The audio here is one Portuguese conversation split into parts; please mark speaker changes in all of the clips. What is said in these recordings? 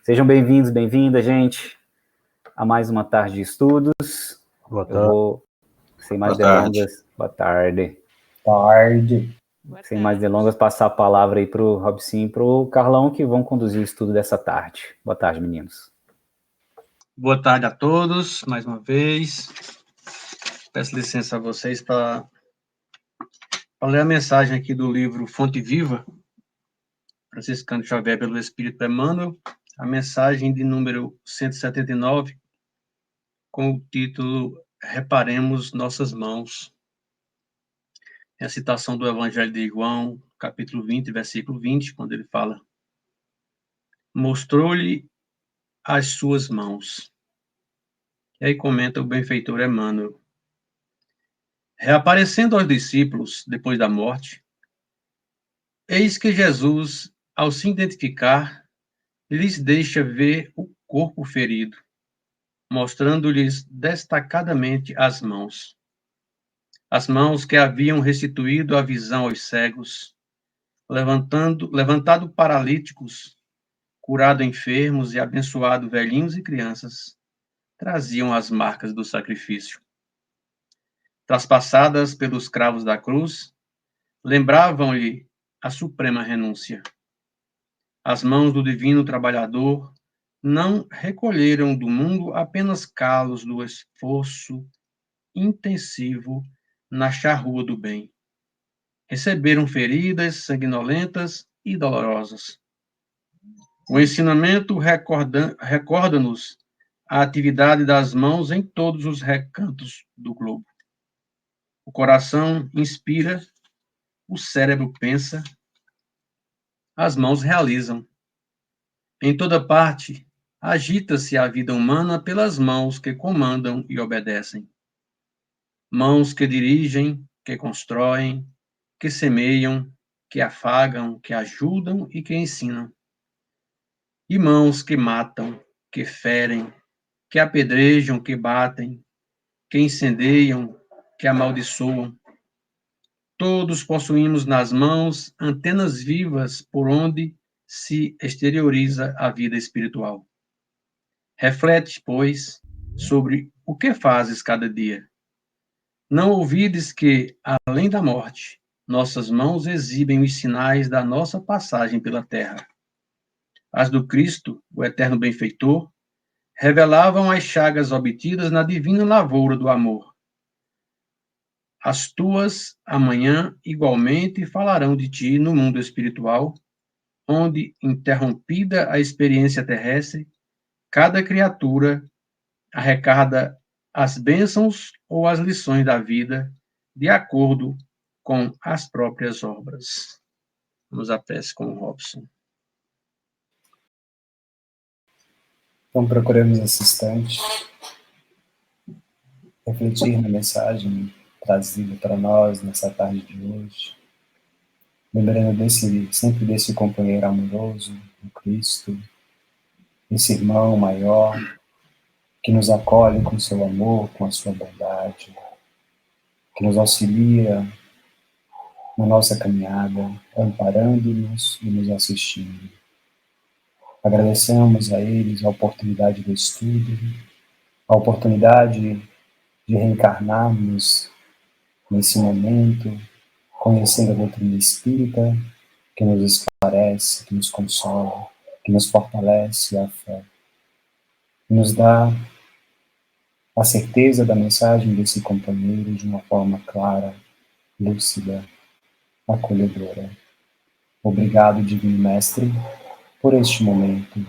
Speaker 1: Sejam bem-vindos, bem-vinda, gente, a mais uma tarde de estudos.
Speaker 2: Boa tarde.
Speaker 1: Eu vou, sem mais delongas, boa tarde. Sem mais delongas, passar a palavra aí para o Robson e para o Carlão, que vão conduzir o estudo dessa tarde. Boa tarde, meninos.
Speaker 3: Boa tarde a todos, mais uma vez. Peço licença a vocês para ler a mensagem aqui do livro Fonte Viva, Franciscano Xavier pelo Espírito Emmanuel, a mensagem de número 179, com o título Reparemos Nossas Mãos. É a citação do Evangelho de João, capítulo 20, versículo 20, quando ele fala: mostrou-lhe as suas mãos. E aí comenta o benfeitor Emmanuel: reaparecendo aos discípulos depois da morte, eis que Jesus, ao se identificar, lhes deixa ver o corpo ferido, mostrando-lhes destacadamente as mãos que haviam restituído a visão aos cegos, levantado paralíticos, curado enfermos e abençoado velhinhos e crianças, traziam as marcas do sacrifício. Traspassadas pelos cravos da cruz, lembravam-lhe a suprema renúncia. As mãos do divino trabalhador não recolheram do mundo apenas calos do esforço intensivo na charrua do bem. Receberam feridas sanguinolentas e dolorosas. O ensinamento recorda-nos a atividade das mãos em todos os recantos do globo. O coração inspira, o cérebro pensa, as mãos realizam. Em toda parte, agita-se a vida humana pelas mãos que comandam e obedecem. Mãos que dirigem, que constroem, que semeiam, que afagam, que ajudam e que ensinam. E mãos que matam, que ferem, que apedrejam, que batem, que incendeiam, que amaldiçoam. Todos possuímos nas mãos antenas vivas por onde se exterioriza a vida espiritual. Reflete, pois, sobre o que fazes cada dia. Não ouvides que, além da morte, nossas mãos exibem os sinais da nossa passagem pela terra. As do Cristo, o eterno benfeitor, revelavam as chagas obtidas na divina lavoura do amor. As tuas, amanhã, igualmente falarão de ti no mundo espiritual, onde, interrompida a experiência terrestre, cada criatura arrecada as bênçãos ou as lições da vida, de acordo com as próprias obras. Vamos à prece com o Robson.
Speaker 2: Então, procuramos esse instante refletir na mensagem trazida para nós nessa tarde de hoje, lembrando sempre desse companheiro amoroso, o Cristo, esse irmão maior, que nos acolhe com seu amor, com a sua bondade, que nos auxilia na nossa caminhada, amparando-nos e nos assistindo. Agradecemos a eles a oportunidade do estudo, a oportunidade de reencarnarmos nesse momento, conhecendo a doutrina espírita, que nos esclarece, que nos consola, que nos fortalece a fé, nos dá a certeza da mensagem desse companheiro de uma forma clara, lúcida, acolhedora. Obrigado, Divino Mestre, por este momento,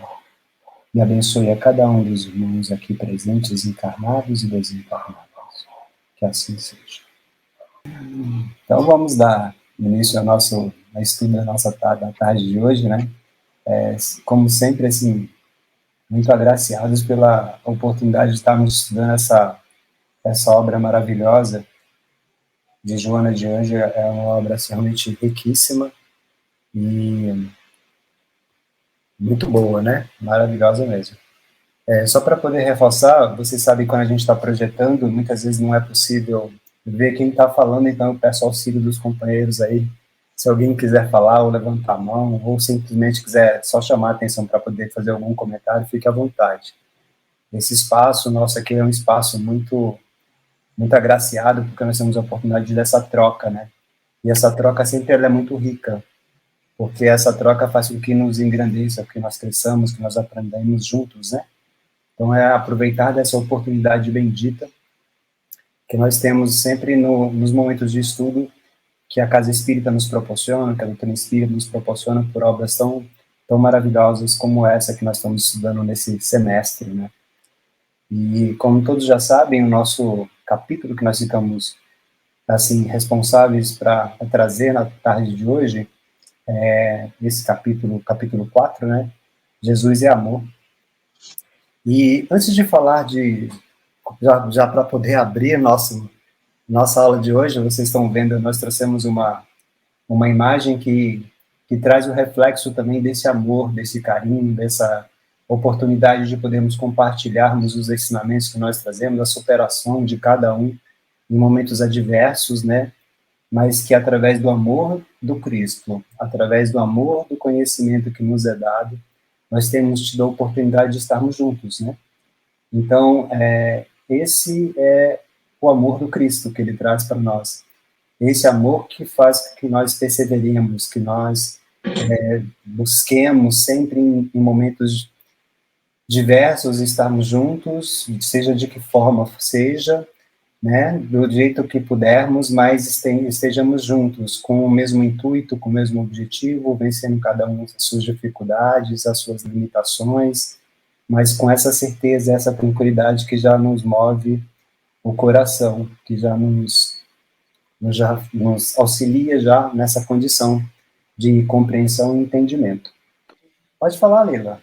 Speaker 2: e abençoe a cada um dos irmãos aqui presentes, encarnados e desencarnados. Que assim seja. Então vamos dar início ao estudo da nossa tarde de hoje, né? Como sempre, assim, muito agraciados pela oportunidade de estarmos estudando essa obra maravilhosa de Joana de Ângeles. É uma obra realmente riquíssima e muito boa, né? Maravilhosa mesmo. Só para poder reforçar, vocês sabem que quando a gente está projetando, muitas vezes não é possível ver quem está falando, então eu peço auxílio dos companheiros aí, Se alguém quiser falar ou levantar a mão, ou simplesmente quiser só chamar a atenção para poder fazer algum comentário, fique à vontade. Esse espaço nosso aqui é um espaço muito agraciado, porque nós temos a oportunidade dessa troca, né? E essa troca sempre ela é muito rica, porque essa troca faz com que nos engrandeça, que nós cresçamos, que nós aprendamos juntos, né? Então é aproveitar dessa oportunidade bendita que nós temos sempre nos momentos de estudo que a Casa Espírita nos proporciona, que a doutrina espírita nos proporciona por obras tão maravilhosas como essa que nós estamos estudando nesse semestre, né? E como todos já sabem, o nosso capítulo que nós ficamos assim responsáveis para trazer na tarde de hoje é esse capítulo 4, né? Jesus é amor. E antes de falar já para poder abrir nossa aula de hoje, vocês estão vendo, nós trouxemos uma imagem que traz o reflexo também desse amor, desse carinho, dessa oportunidade de podermos compartilharmos os ensinamentos que nós trazemos, a superação de cada um em momentos adversos, né? Mas que através do amor do Cristo, através do amor do conhecimento que nos é dado, nós temos tido a oportunidade de estarmos juntos, né? Então, esse é o amor do Cristo que ele traz para nós. Esse amor que faz que nós perseveremos, que nós busquemos sempre em momentos diversos estarmos juntos, seja de que forma seja, né, do jeito que pudermos, mas estejamos juntos, com o mesmo intuito, com o mesmo objetivo, vencendo cada um as suas dificuldades, as suas limitações, mas com essa certeza, essa tranquilidade que já nos move o coração, que já nos auxilia já nessa condição de compreensão e entendimento. Pode falar, Leila.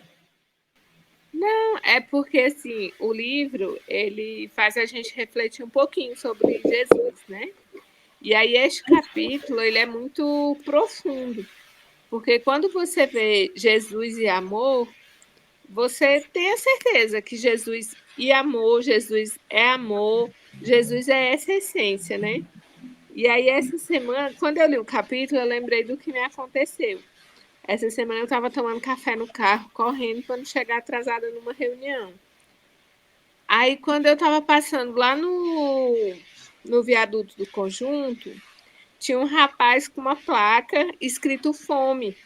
Speaker 4: Não, é porque, assim, o livro, ele faz a gente refletir um pouquinho sobre Jesus, né? E aí, este capítulo, ele é muito profundo, porque quando você vê Jesus e amor, você tem a certeza que Jesus e amor, Jesus é amor, Jesus é essa essência, né? E aí, essa semana, quando eu li o capítulo, eu lembrei do que me aconteceu. Essa semana eu estava tomando café no carro, correndo para não chegar atrasada numa reunião. Aí, quando eu estava passando lá no viaduto do conjunto, tinha um rapaz com uma placa escrito fome.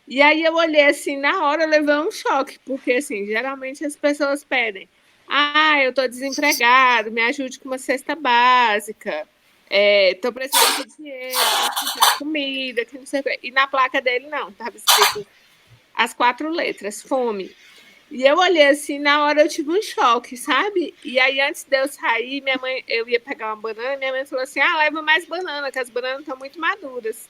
Speaker 4: E aí eu olhei assim, na hora eu levei um choque, porque assim, geralmente as pessoas pedem: ah, eu estou desempregado, me ajude com uma cesta básica, estou precisando de dinheiro, para comprar comida, que não sei o quê. E na placa dele não, estava escrito as 4 letras, fome. E eu olhei assim, na hora eu tive um choque, sabe? E aí, antes de eu sair, eu ia pegar uma banana, minha mãe falou assim: ah, leva mais banana, que as bananas estão muito maduras.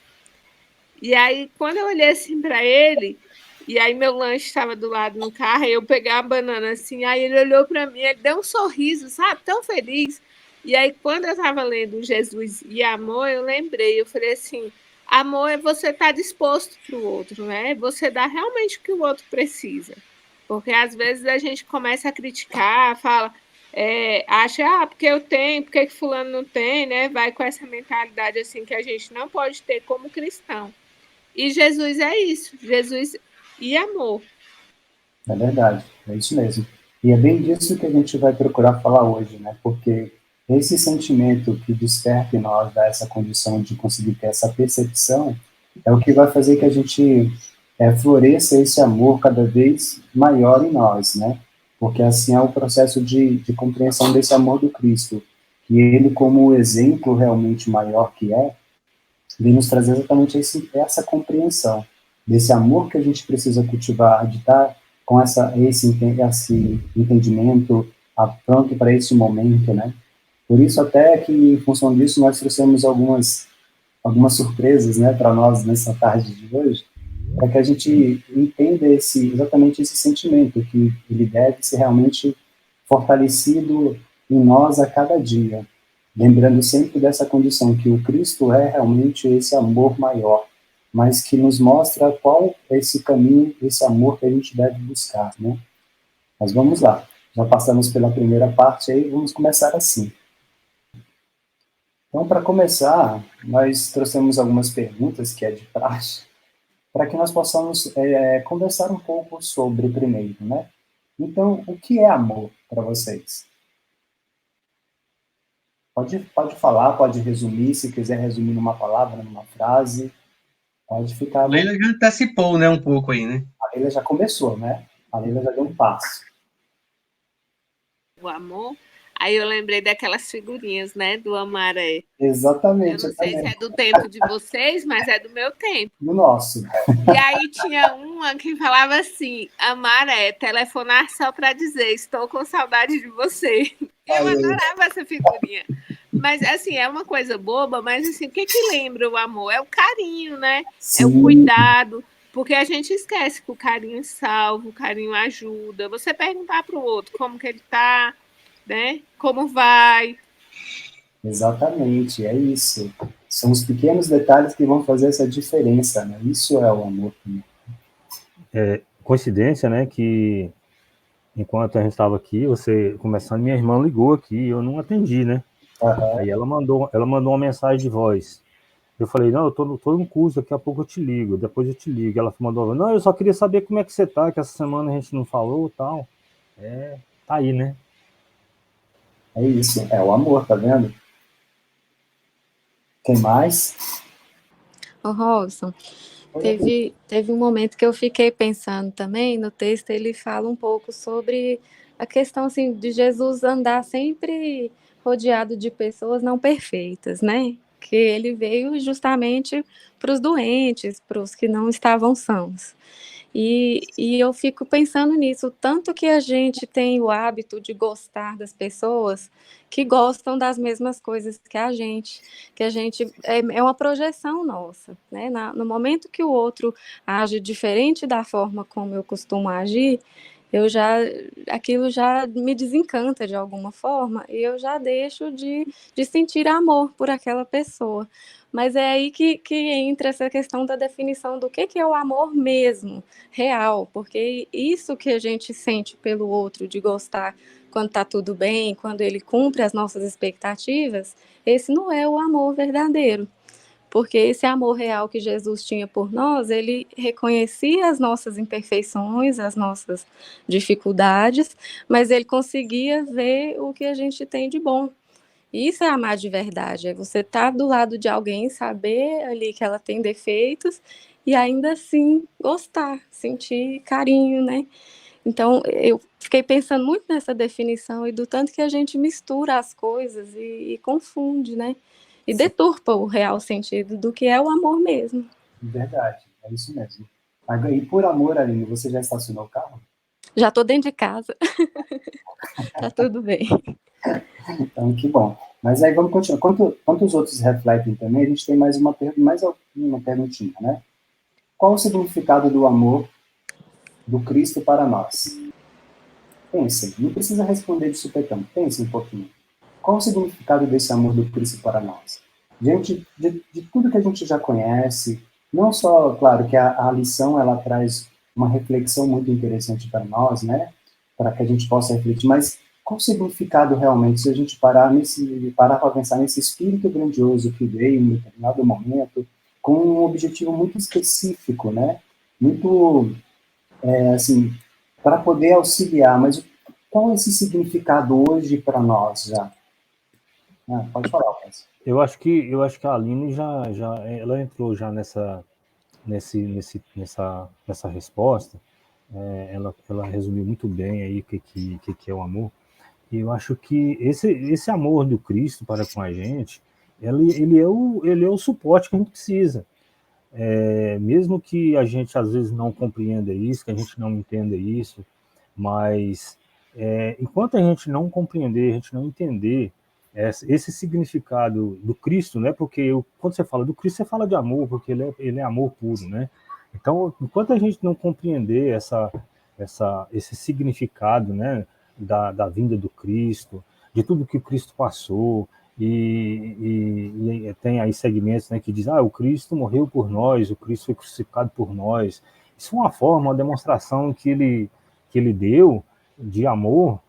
Speaker 4: E aí, quando eu olhei assim para ele, e aí meu lanche estava do lado no carro, aí eu peguei a banana assim, aí ele olhou para mim, ele deu um sorriso, sabe? Tão feliz. E aí, quando eu estava lendo Jesus e Amor, eu lembrei, eu falei assim: amor é você estar disposto para o outro, né? Você dá realmente o que o outro precisa. Porque às vezes a gente começa a criticar, fala, acha, porque eu tenho, porque que fulano não tem, né? Vai com essa mentalidade assim que a gente não pode ter como cristão. E Jesus é isso, Jesus e amor.
Speaker 2: É verdade, é isso mesmo. E é bem disso que a gente vai procurar falar hoje, né? Porque esse sentimento que desperta em nós, dá essa condição de conseguir ter essa percepção, é o que vai fazer que a gente floresça esse amor cada vez maior em nós, né? Porque assim é o processo de compreensão desse amor do Cristo. E ele, como o exemplo realmente maior que vem nos trazer exatamente essa compreensão desse amor que a gente precisa cultivar, de estar com esse entendimento pronto para esse momento, né? Por isso, até que, em função disso, nós trouxemos algumas surpresas, né, para nós nessa tarde de hoje, para que a gente entenda exatamente esse sentimento, que ele deve ser realmente fortalecido em nós a cada dia, lembrando sempre dessa condição, que o Cristo é realmente esse amor maior, mas que nos mostra qual é esse caminho, esse amor que a gente deve buscar, né? Mas vamos lá, já passamos pela primeira parte, aí vamos começar assim. Então, para começar, nós trouxemos algumas perguntas, que é de praxe, para que nós possamos conversar um pouco sobre primeiro, né? Então, o que é amor para vocês? Pode falar, pode resumir, se quiser resumir numa palavra, numa frase, pode ficar...
Speaker 3: A Leila já antecipou, né, um pouco aí, né?
Speaker 2: A Leila já começou, né? A Leila já deu um passo.
Speaker 4: O amor... Aí eu lembrei daquelas figurinhas, né, do Amaré.
Speaker 2: Exatamente.
Speaker 4: Eu não sei se é do tempo de vocês, mas é do meu tempo.
Speaker 2: Do nosso.
Speaker 4: E aí tinha uma que falava assim, Amaré, telefonar só para dizer, estou com saudade de você. Eu adorava essa figurinha. Mas, assim, é uma coisa boba, mas, assim, o que lembra o amor? É o carinho, né? Sim. É o cuidado. Porque a gente esquece que o carinho salva, o carinho ajuda. Você perguntar para o outro como que ele está, né? Como vai?
Speaker 2: Exatamente, é isso. São os pequenos detalhes que vão fazer essa diferença, né? Isso é o amor.
Speaker 5: É coincidência, né, que enquanto a gente estava aqui, você começando, minha irmã ligou aqui e eu não atendi, né? Uhum. Aí ela mandou uma mensagem de voz. Eu falei, não, eu tô no curso, daqui a pouco eu te ligo, depois eu te ligo. Ela mandou, não, eu só queria saber como é que você tá, que essa semana a gente não falou e tal. Tá aí, né?
Speaker 2: É isso, é o amor, tá vendo? Tem mais?
Speaker 6: Ô, Robson, teve um momento que eu fiquei pensando também, no texto ele fala um pouco sobre a questão assim, de Jesus andar sempre rodeado de pessoas não perfeitas, né? Que ele veio justamente para os doentes, para os que não estavam sãos. E eu fico pensando nisso, tanto que a gente tem o hábito de gostar das pessoas que gostam das mesmas coisas que a gente é uma projeção nossa, né? No momento que o outro age diferente da forma como eu costumo agir, aquilo já me desencanta de alguma forma e eu já deixo de sentir amor por aquela pessoa. Mas é aí que entra essa questão da definição do que é o amor mesmo, real, porque isso que a gente sente pelo outro, de gostar quando está tudo bem, quando ele cumpre as nossas expectativas, esse não é o amor verdadeiro. Porque esse amor real que Jesus tinha por nós, ele reconhecia as nossas imperfeições, as nossas dificuldades, mas ele conseguia ver o que a gente tem de bom. Isso é amar de verdade, é você estar do lado de alguém, saber ali que ela tem defeitos e ainda assim gostar, sentir carinho, né? Então, eu fiquei pensando muito nessa definição e do tanto que a gente mistura as coisas e confunde, né? E deturpa o real sentido do que é o amor mesmo.
Speaker 2: Verdade, é isso mesmo. E por amor, Aline, você já estacionou o carro?
Speaker 6: Já estou dentro de casa. Tá tudo bem.
Speaker 2: Então, que bom. Mas aí vamos continuar. Quanto os outros refletem também, a gente tem mais uma perguntinha, né? Qual o significado do amor do Cristo para nós? Pensem, não precisa responder de supetão, pensem um pouquinho. Qual o significado desse amor do Cristo para nós? Diante de tudo que a gente já conhece, não só, claro, que a lição ela traz uma reflexão muito interessante para nós, né? Para que a gente possa refletir, mas qual o significado realmente, se a gente parar para pensar nesse espírito grandioso que veio em determinado momento, com um objetivo muito específico, né? Muito, assim, para poder auxiliar, mas qual é esse significado hoje para nós já? Pode falar, Cássio.
Speaker 5: Eu acho que a Aline ela entrou já nessa resposta. Ela resumiu muito bem aí o que é o amor. E eu acho que esse amor do Cristo para com a gente, ele é o suporte que a gente precisa. Mesmo que a gente às vezes não compreenda isso, que a gente não entenda isso, mas enquanto a gente não compreender, a gente não entender esse significado do Cristo, né? Porque quando você fala do Cristo, você fala de amor, porque ele é amor puro, né? Então, enquanto a gente não compreender esse significado, né, da vinda do Cristo, de tudo que o Cristo passou, e tem aí segmentos, né, que diz, o Cristo morreu por nós, o Cristo foi crucificado por nós. Isso é uma forma, uma demonstração que ele deu de amor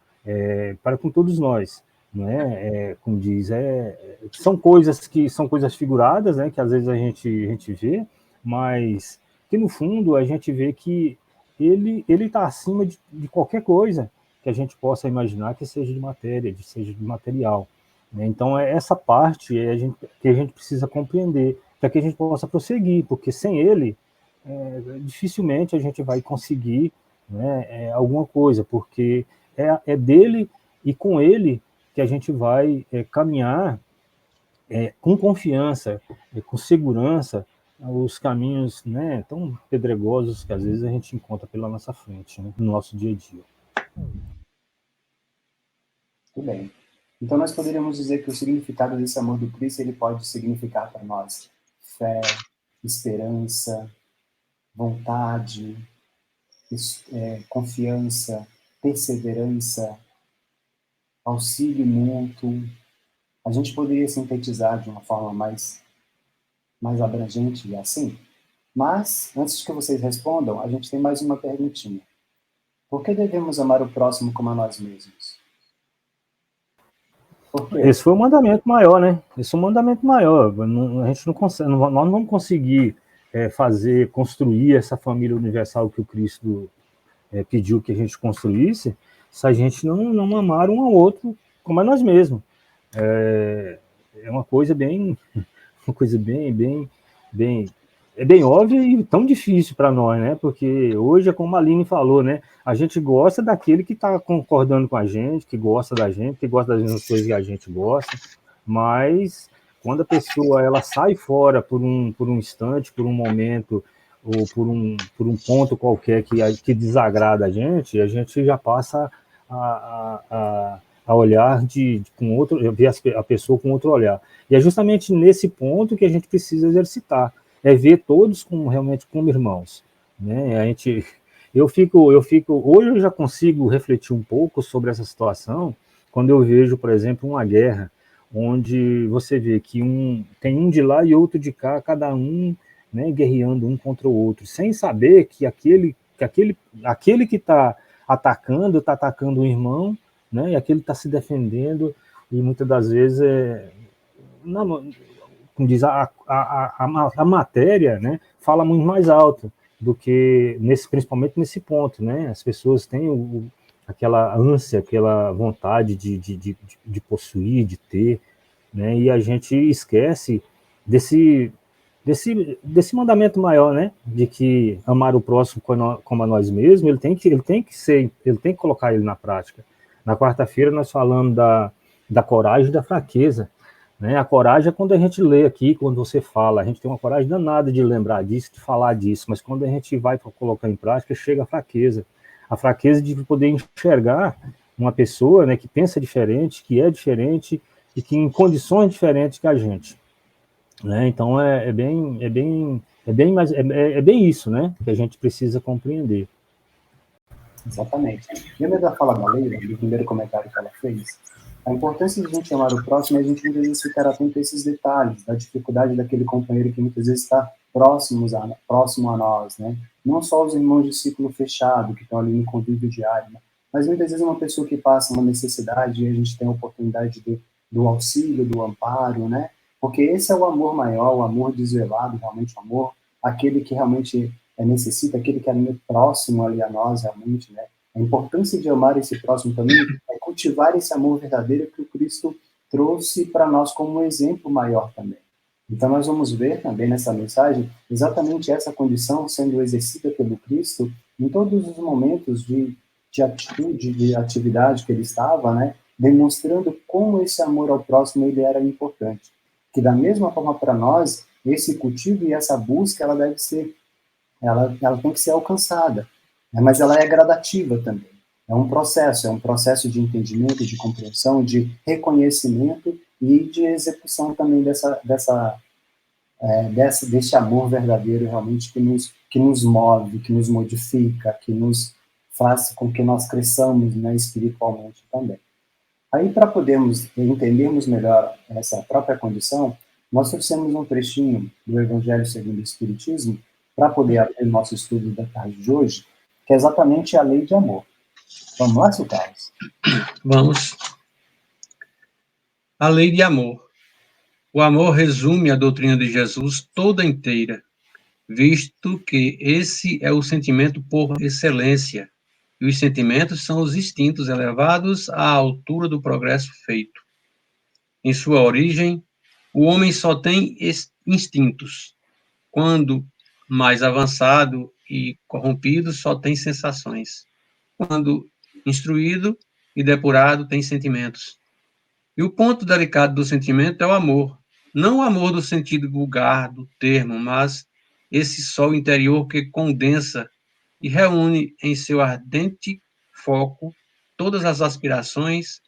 Speaker 5: para com todos nós. né? Como diz, são coisas figuradas, né? Que às vezes a gente vê, mas que no fundo a gente vê que ele está acima de qualquer coisa que a gente possa imaginar que seja de matéria, seja de material. Né? Então essa parte que a gente precisa compreender para que a gente possa prosseguir, porque sem ele dificilmente a gente vai conseguir, né, alguma coisa, porque é dele e com ele que a gente vai caminhar com confiança, com segurança, os caminhos, né, tão pedregosos que às vezes a gente encontra pela nossa frente, né, no nosso dia a dia.
Speaker 2: Muito bem. Então nós poderíamos dizer que o significado desse amor do Cristo, ele pode significar para nós fé, esperança, vontade, confiança, perseverança, auxílio mútuo. A gente poderia sintetizar de uma forma mais abrangente e assim. Mas, antes que vocês respondam, a gente tem mais uma perguntinha. Por que devemos amar o próximo como a nós mesmos?
Speaker 5: Esse foi o mandamento maior, né? Esse é o mandamento maior. A gente não consegue, nós não vamos conseguir construir essa família universal que o Cristo pediu que a gente construísse, se a gente não amar um ao outro como a nós mesmos. É uma coisa bem óbvia e tão difícil para nós, né? Porque hoje, como a Aline falou, né? A gente gosta daquele que está concordando com a gente, que gosta da gente, que gosta das mesmas coisas que a gente gosta, mas quando a pessoa ela sai fora por um instante, por um momento, ou por um ponto qualquer que desagrada a gente já passa a olhar com outro, ver a pessoa com outro olhar. E é justamente nesse ponto que a gente precisa exercitar, ver todos realmente como irmãos, né? Hoje eu já consigo refletir um pouco sobre essa situação quando eu vejo, por exemplo, uma guerra onde você vê que tem um de lá e outro de cá, cada um, né, guerreando um contra o outro, sem saber que aquele que está atacando o irmão, né, e aquele está se defendendo, e muitas das vezes como diz, a matéria, né, fala muito mais alto do que, principalmente nesse ponto, né? As pessoas têm aquela ânsia, aquela vontade de possuir, de ter, né? E a gente esquece desse mandamento maior, né? De que amar o próximo como a nós mesmos, ele tem que colocar ele na prática. Na quarta-feira nós falamos da coragem e da fraqueza. Né? A coragem é quando a gente lê aqui, quando você fala, a gente tem uma coragem danada de lembrar disso, de falar disso, mas quando a gente vai para colocar em prática, chega a fraqueza de poder enxergar uma pessoa, né, que pensa diferente, que é diferente e que em condições diferentes que a gente. Né? Então é bem isso, né, que a gente precisa compreender.
Speaker 2: Exatamente. Lembra da fala da Leila, do primeiro comentário que ela fez? A importância de a gente amar o próximo é a gente muitas vezes ficar atento a esses detalhes, da dificuldade daquele companheiro que muitas vezes está próximo a nós, né? Não só os irmãos de ciclo fechado, que estão ali no convívio diário, né? Mas muitas vezes uma pessoa que passa uma necessidade e a gente tem a oportunidade do auxílio, do amparo, né? Porque esse é o amor maior, o amor desvelado, realmente o amor, aquele que realmente necessita, aquele que é próximo ali a nós, realmente, né? A importância de amar esse próximo também é cultivar esse amor verdadeiro que o Cristo trouxe para nós como um exemplo maior também. Então nós vamos ver também nessa mensagem exatamente essa condição sendo exercida pelo Cristo em todos os momentos de atitude, de atividade que ele estava, né, demonstrando como esse amor ao próximo ele era importante. Que da mesma forma para nós, esse cultivo e essa busca, ela deve ser, ela tem que ser alcançada. Mas ela é gradativa também. É um processo de entendimento, de compreensão, de reconhecimento e de execução também desse amor verdadeiro realmente que nos move, que nos modifica, que nos faz com que nós cresçamos, né, espiritualmente também. Aí, para podermos entendermos melhor essa própria condição, nós trouxemos um trechinho do Evangelho segundo o Espiritismo para poder abrir o nosso estudo da tarde de hoje, que é exatamente a lei de amor. Vamos lá, seu Carlos?
Speaker 3: Vamos. A lei de amor. O amor resume a doutrina de Jesus toda inteira, visto que esse é o sentimento por excelência, e os sentimentos são os instintos elevados à altura do progresso feito. Em sua origem, o homem só tem instintos. Quando mais avançado e corrompido, só tem sensações. Quando instruído e depurado, tem sentimentos. E o ponto delicado do sentimento é o amor. Não o amor do sentido vulgar do termo, mas esse sol interior que condensa e reúne em seu ardente foco todas as aspirações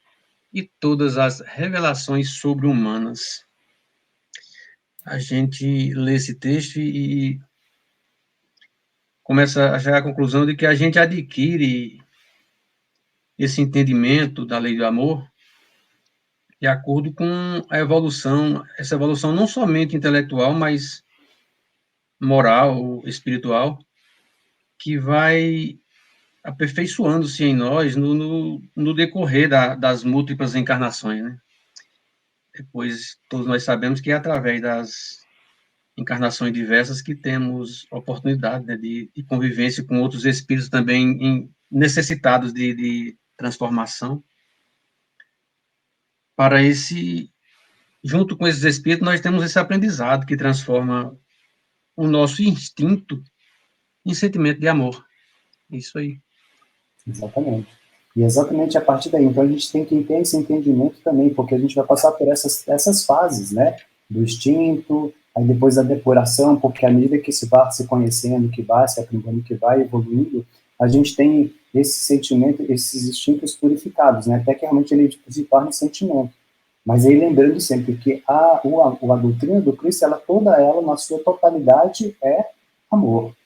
Speaker 3: e todas as revelações sobre-humanas. A gente lê esse texto e começa a chegar à conclusão de que a gente adquire esse entendimento da lei do amor de acordo com a evolução, essa evolução não somente intelectual, mas moral, espiritual, que vai aperfeiçoando-se em nós no decorrer das múltiplas encarnações, né? Depois, todos nós sabemos que é através das encarnações diversas que temos oportunidade, né, de convivência com outros espíritos também necessitados de transformação. Para junto com esses espíritos, nós temos esse aprendizado que transforma o nosso instinto em sentimento de amor. Isso aí.
Speaker 2: Exatamente. E exatamente a partir daí. Então, a gente tem que ter esse entendimento também, porque a gente vai passar por essas fases, né? Do instinto, aí depois a depuração, porque à medida que se vai se conhecendo, que vai se aprendendo, que vai evoluindo, a gente tem esse sentimento, esses instintos purificados, né? Até que realmente ele se torne sentimento. Mas aí lembrando sempre que a doutrina do Cristo, toda ela, na sua totalidade, é amor.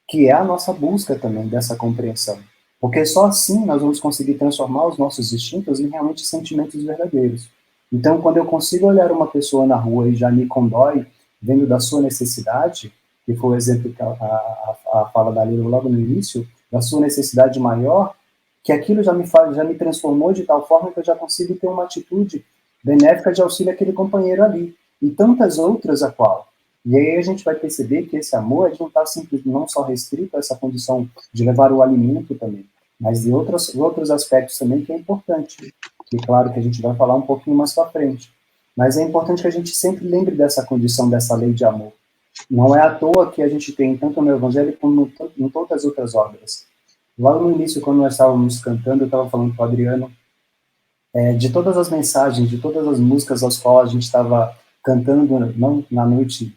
Speaker 2: Que é a nossa busca também dessa compreensão. Porque só assim nós vamos conseguir transformar os nossos instintos em realmente sentimentos verdadeiros. Então, quando eu consigo olhar uma pessoa na rua e já me condói, vendo da sua necessidade, que foi o exemplo que a fala da Lila logo no início, da sua necessidade maior, que aquilo já me transformou de tal forma que eu já consigo ter uma atitude benéfica de auxílio àquele companheiro ali. E tantas outras a qual. E aí a gente vai perceber que esse amor não está não só restrito a essa condição de levar o alimento também, mas de outros aspectos também que é importante. Que claro que a gente vai falar um pouquinho mais para frente. Mas é importante que a gente sempre lembre dessa condição, dessa lei de amor. Não é à toa que a gente tem, tanto no Evangelho como em todas as outras obras. Logo no início, quando nós estávamos cantando, eu estava falando com o Adriano, de todas as mensagens, de todas as músicas às quais a gente estava cantando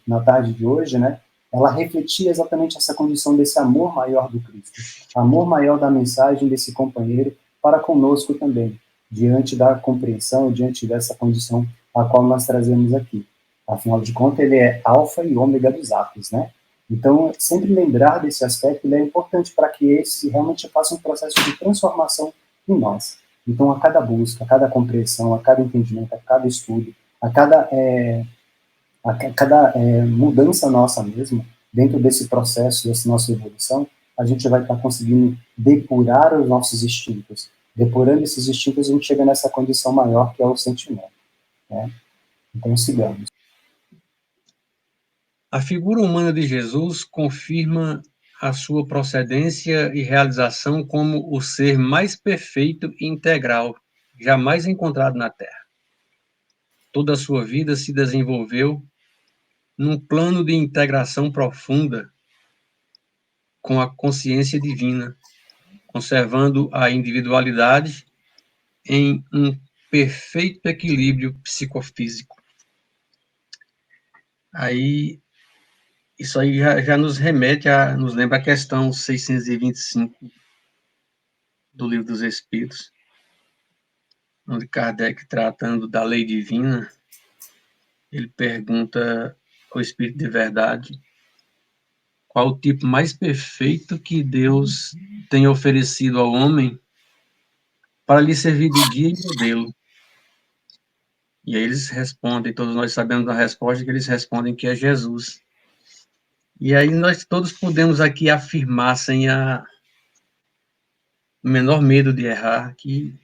Speaker 2: na tarde de hoje, né? Ela refletia exatamente essa condição desse amor maior do Cristo, amor maior da mensagem desse companheiro para conosco também, diante da compreensão, diante dessa condição a qual nós trazemos aqui. Afinal de contas, ele é alfa e ômega dos atos, né? Então, sempre lembrar desse aspecto, ele é importante para que esse realmente faça um processo de transformação em nós. Então, a cada busca, a cada compreensão, a cada entendimento, a cada estudo, a cada mudança nossa mesmo, dentro desse processo, dessa nossa evolução, a gente vai estar conseguindo depurar os nossos instintos. Depurando esses instintos, a gente chega nessa condição maior, que é o sentimento. Né? Então, sigamos.
Speaker 3: A figura humana de Jesus confirma a sua procedência e realização como o ser mais perfeito e integral jamais encontrado na Terra. Toda a sua vida se desenvolveu num plano de integração profunda com a consciência divina, conservando a individualidade em um perfeito equilíbrio psicofísico. Isso aí já nos remete nos lembra a questão 625 do Livro dos Espíritos, onde Kardec, tratando da lei divina, ele pergunta ao Espírito de Verdade qual o tipo mais perfeito que Deus tem oferecido ao homem para lhe servir de guia e modelo. E aí eles respondem, todos nós sabemos a resposta, que eles respondem que é Jesus. E aí nós todos podemos aqui afirmar, sem o menor medo de errar, que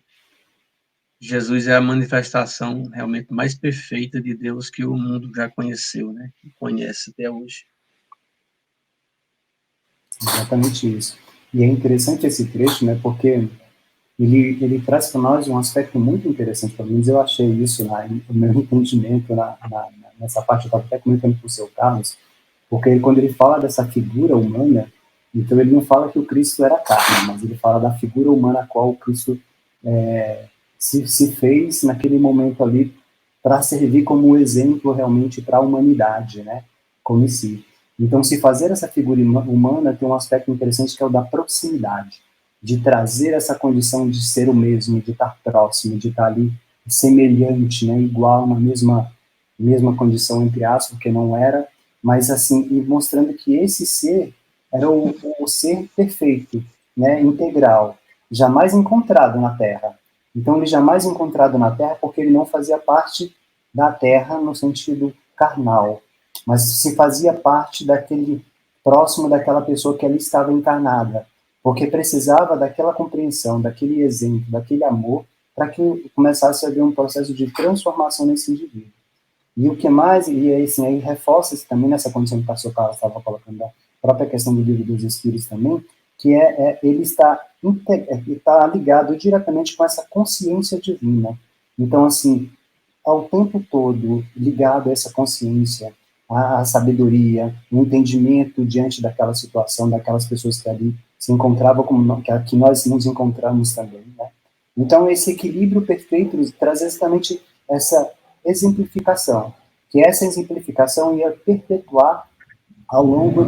Speaker 3: Jesus é a manifestação realmente mais perfeita de Deus que o mundo já conheceu, né? E conhece até hoje.
Speaker 2: Exatamente isso. E é interessante esse trecho, né? Porque ele traz para nós um aspecto muito interessante. Pelo menos eu achei isso no meu entendimento nessa parte. Eu estava até comentando com o seu Carlos, porque quando ele fala dessa figura humana, então ele não fala que o Cristo era carne, mas ele fala da figura humana a qual o Cristo se fez naquele momento ali para servir como exemplo realmente para a humanidade, né, como em si. Então, se fazer essa figura humana tem um aspecto interessante que é o da proximidade, de trazer essa condição de ser o mesmo, de estar próximo, de estar ali semelhante, né, igual, uma mesma condição, entre aspas, porque não era, mas assim, e mostrando que esse ser era o ser perfeito, né, integral, jamais encontrado na Terra. Então, ele jamais encontrado na Terra porque ele não fazia parte da Terra no sentido carnal, mas se fazia parte daquele próximo daquela pessoa que ali estava encarnada, porque precisava daquela compreensão, daquele exemplo, daquele amor, para que começasse a haver um processo de transformação nesse indivíduo. E o que mais, e assim, aí reforça-se também nessa condição que o pastor Carlos estava colocando, da própria questão do livro dos Espíritos também, que ele está ligado diretamente com essa consciência divina. Então, assim, ao tempo todo ligado a essa consciência, a sabedoria, o entendimento diante daquela situação, daquelas pessoas que ali se encontravam, que nós nos encontramos também, né? Então, esse equilíbrio perfeito traz exatamente essa exemplificação, que essa exemplificação ia perpetuar ao longo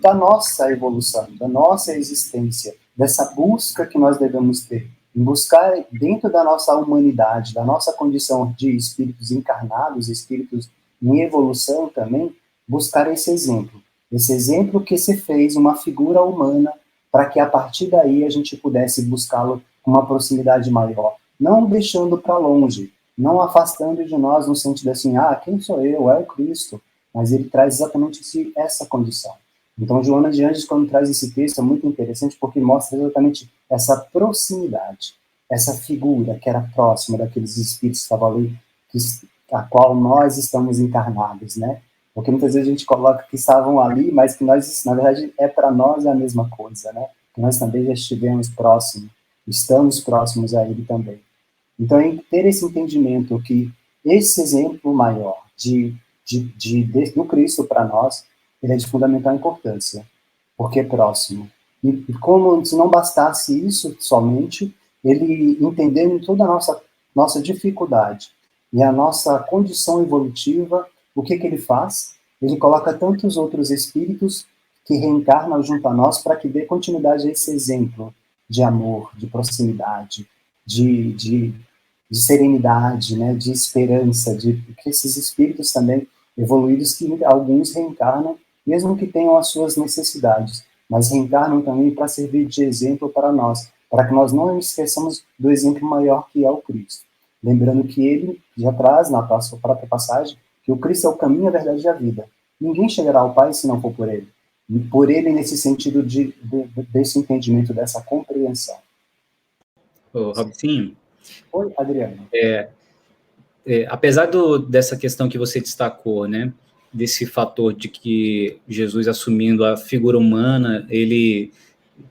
Speaker 2: da nossa evolução, da nossa existência, dessa busca que nós devemos ter, em buscar dentro da nossa humanidade, da nossa condição de espíritos encarnados, espíritos em evolução também, buscar esse exemplo que se fez uma figura humana para que a partir daí a gente pudesse buscá-lo com uma proximidade maior, não deixando para longe, não afastando de nós no sentido assim, quem sou eu? É o Cristo. Mas ele traz exatamente essa condição. Então, Joana de Anjos, quando traz esse texto, é muito interessante porque mostra exatamente essa proximidade, essa figura que era próxima daqueles espíritos que estavam ali, a qual nós estamos encarnados, né? Porque muitas vezes a gente coloca que estavam ali, mas que nós, na verdade, para nós é a mesma coisa, né? Que nós também já estivemos próximos, estamos próximos a ele também. Então, é ter esse entendimento que esse exemplo maior do Cristo para nós, ele é de fundamental importância, porque é próximo. E como se não bastasse isso somente, ele entendendo toda a nossa dificuldade e a nossa condição evolutiva, o que ele faz? Ele coloca tantos outros espíritos que reencarnam junto a nós para que dê continuidade a esse exemplo de amor, de proximidade, de serenidade, né, de esperança, que esses espíritos também evoluídos, que alguns reencarnam, mesmo que tenham as suas necessidades, mas reencarnam também para servir de exemplo para nós, para que nós não esqueçamos do exemplo maior que é o Cristo. Lembrando que ele já traz na sua própria passagem que o Cristo é o caminho, a verdade e a vida. Ninguém chegará ao Pai se não for por ele. E por ele nesse sentido desse entendimento, dessa compreensão.
Speaker 1: Ô, Robicinho.
Speaker 2: Oi, Adriano.
Speaker 1: Apesar dessa questão que você destacou, né, desse fator de que Jesus, assumindo a figura humana, ele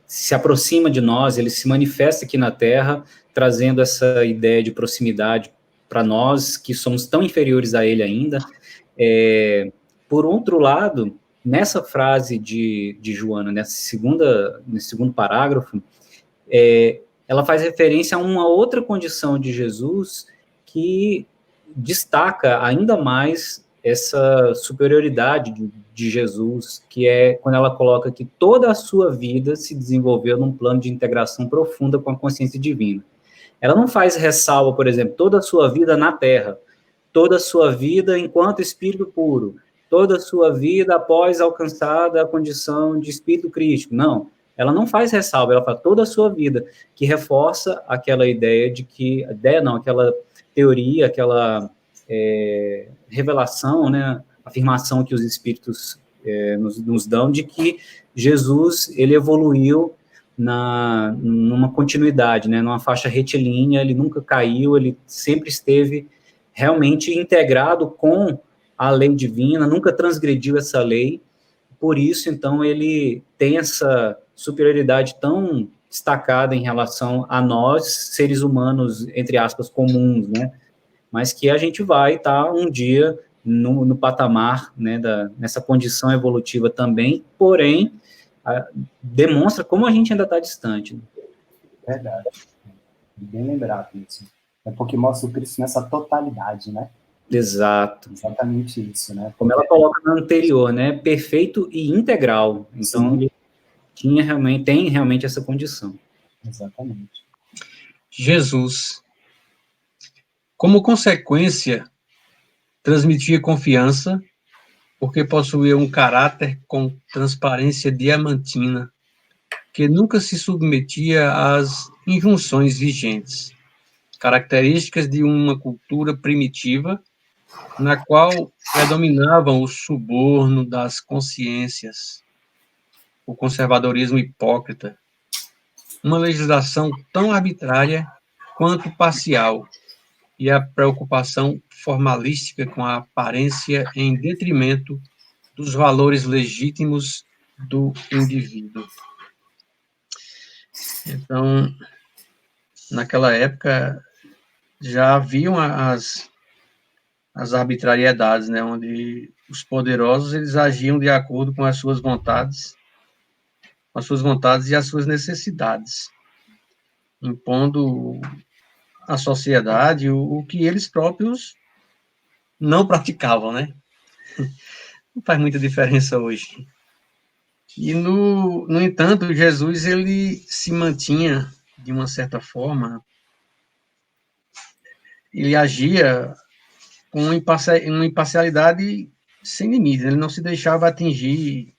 Speaker 1: se aproxima de nós, ele se manifesta aqui na Terra, trazendo essa ideia de proximidade para nós, que somos tão inferiores a ele ainda. Por outro lado, nessa frase de Joana, nesse segundo parágrafo, ela faz referência a uma outra condição de Jesus que destaca ainda mais essa superioridade de Jesus, que é quando ela coloca que toda a sua vida se desenvolveu num plano de integração profunda com a consciência divina. Ela não faz ressalva, por exemplo, toda a sua vida na Terra, toda a sua vida enquanto espírito puro, toda a sua vida após alcançada a condição de espírito crístico. Não, ela não faz ressalva, ela fala toda a sua vida, que reforça aquela aquela teoria, aquela revelação, né, afirmação que os espíritos nos dão de que Jesus, ele evoluiu numa continuidade, né, numa faixa retilínea, ele nunca caiu, ele sempre esteve realmente integrado com a lei divina, nunca transgrediu essa lei, por isso, então, ele tem essa superioridade tão destacada em relação a nós, seres humanos, entre aspas, comuns, né, mas que a gente vai estar um dia no patamar, né, nessa condição evolutiva também, porém, demonstra como a gente ainda está distante. Né?
Speaker 2: Verdade. Bem lembrado isso. É porque mostra o Cristo nessa totalidade, né?
Speaker 1: Exato.
Speaker 2: Exatamente isso, né?
Speaker 1: Como ela coloca no anterior, né? Perfeito e integral. Então, ele tem realmente essa condição.
Speaker 2: Exatamente.
Speaker 3: Jesus, como consequência, transmitia confiança, porque possuía um caráter com transparência diamantina, que nunca se submetia às injunções vigentes, características de uma cultura primitiva, na qual predominavam o suborno das consciências, o conservadorismo hipócrita, uma legislação tão arbitrária quanto parcial, e a preocupação formalística com a aparência em detrimento dos valores legítimos do indivíduo. Então, naquela época, já haviam as arbitrariedades, né, onde os poderosos eles agiam de acordo com as suas vontades e as suas necessidades, impondo à sociedade o que eles próprios não praticavam, né? Não faz muita diferença hoje. E, no entanto, Jesus, ele se mantinha, de uma certa forma, ele agia com uma imparcialidade sem limite, ele não se deixava atingir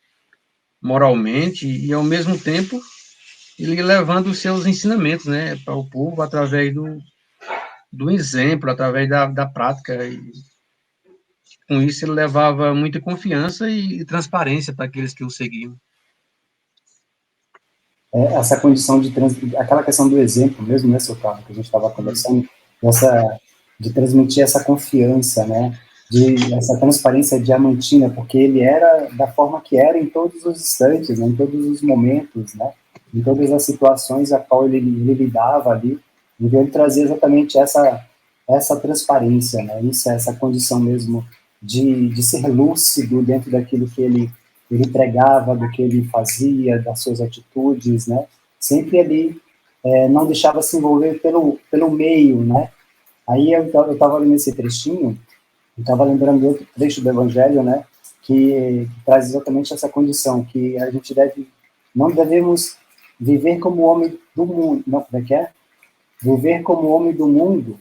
Speaker 3: moralmente e, ao mesmo tempo, ele ia levando os seus ensinamentos, né, para o povo através do exemplo, através da prática, e com isso ele levava muita confiança e transparência para aqueles que o seguiam.
Speaker 2: Essa condição aquela questão do exemplo mesmo, né, seu Carlos, que a gente estava conversando, de transmitir essa confiança, né, essa transparência diamantina, porque ele era da forma que era em todos os instantes, né, em todos os momentos, né, em todas as situações a qual ele lidava ali, então ele trazia exatamente essa transparência, né, essa condição mesmo de ser lúcido dentro daquilo que ele pregava, do que ele fazia, das suas atitudes, né? Sempre ali não deixava se envolver pelo meio, né? Aí eu estava lendo esse trechinho, eu estava lembrando de outro trecho do Evangelho, né? Que traz exatamente essa condição, que a gente não devemos viver como homem do mundo, não, como é que é? Viver como homem do mundo,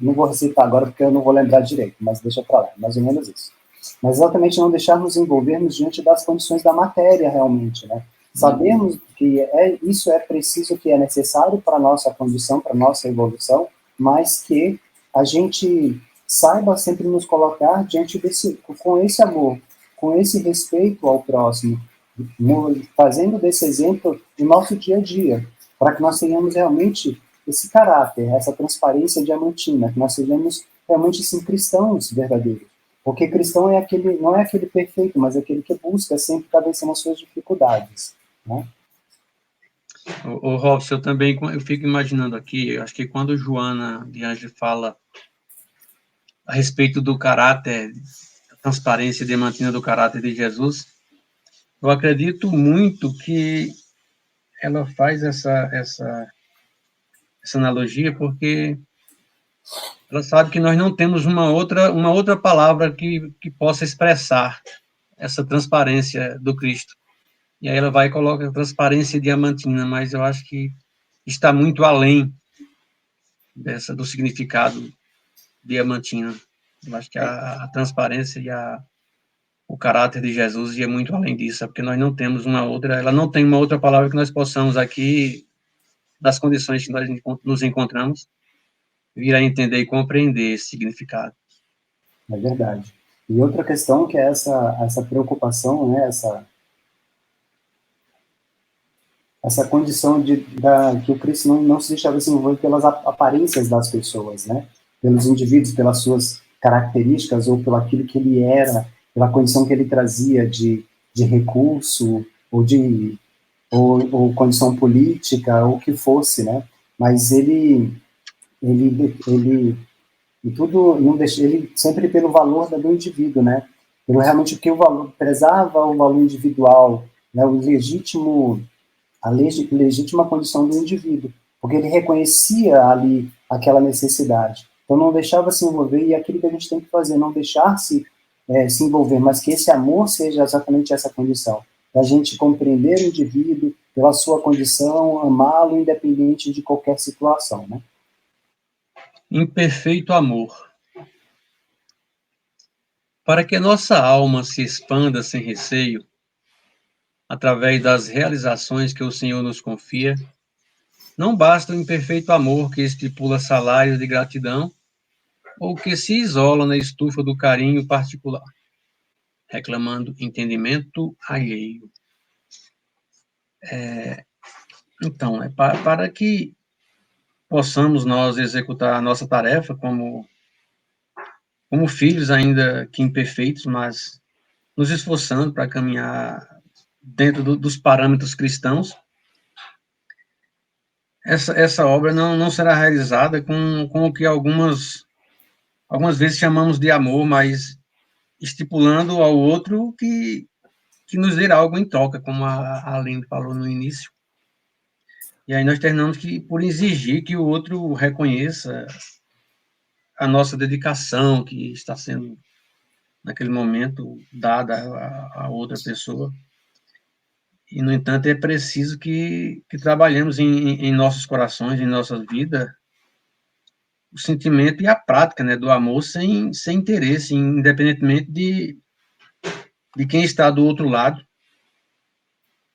Speaker 2: não vou recitar agora porque eu não vou lembrar direito, mas deixa para lá, mais ou menos isso. Mas exatamente não deixarmos envolvermos diante das condições da matéria realmente, né? Sabemos que isso é preciso, que é necessário para a nossa condição, para a nossa evolução, mas que a gente saiba sempre nos colocar diante com esse amor, com esse respeito ao próximo, fazendo desse exemplo o nosso dia a dia, para que nós tenhamos realmente esse caráter, essa transparência diamantina, que nós sejamos realmente sim, cristãos verdadeiros. Porque cristão não é aquele perfeito, mas é aquele que busca sempre vencer as suas dificuldades, né?
Speaker 3: O Robson, eu fico imaginando aqui, eu acho que quando Joana de Anjos fala a respeito do caráter, da transparência diamantina do caráter de Jesus, eu acredito muito que ela faz essa analogia porque ela sabe que nós não temos uma outra palavra que possa expressar essa transparência do Cristo. E aí ela vai e coloca transparência diamantina, mas eu acho que está muito além do significado diamantino. Eu acho que a transparência e o caráter de Jesus ia muito além disso, porque nós não temos ela não tem uma outra palavra que nós possamos aqui, das condições que nós nos encontramos, vir a entender e compreender esse significado.
Speaker 2: É verdade. E outra questão que é essa preocupação, né, essa essa condição que o Cristo não se deixava se envolver pelas aparências das pessoas, né? Pelos indivíduos, pelas suas características ou pelo aquilo que ele era, pela condição que ele trazia de recurso ou condição política, ou o que fosse, né? Mas ele tudo não deixa, ele sempre pelo valor do indivíduo, né? Pelo realmente o que o valor prezava, o valor individual, né? A legítima condição do indivíduo, porque ele reconhecia ali aquela necessidade. Então não deixava se envolver, e aquilo que a gente tem que fazer, não deixar-se se envolver, mas que esse amor seja exatamente essa condição, da gente compreender o indivíduo pela sua condição, amá-lo independente de qualquer situação, né?
Speaker 3: Imperfeito amor. Para que nossa alma se expanda sem receio, através das realizações que o Senhor nos confia, não basta o imperfeito amor que estipula salários de gratidão ou que se isola na estufa do carinho particular, reclamando entendimento alheio. Então, para que possamos nós executar a nossa tarefa como filhos ainda que imperfeitos, mas nos esforçando para caminhar dentro dos parâmetros cristãos, essa obra não será realizada com o que algumas vezes chamamos de amor, mas estipulando ao outro que nos dê algo em troca, como a Aline falou no início. E aí nós terminamos por exigir que o outro reconheça a nossa dedicação que está sendo, naquele momento, dada a outra pessoa. E, no entanto, é preciso que trabalhemos em nossos corações, em nossa vida, o sentimento e a prática, né, do amor sem interesse, independentemente de quem está do outro lado.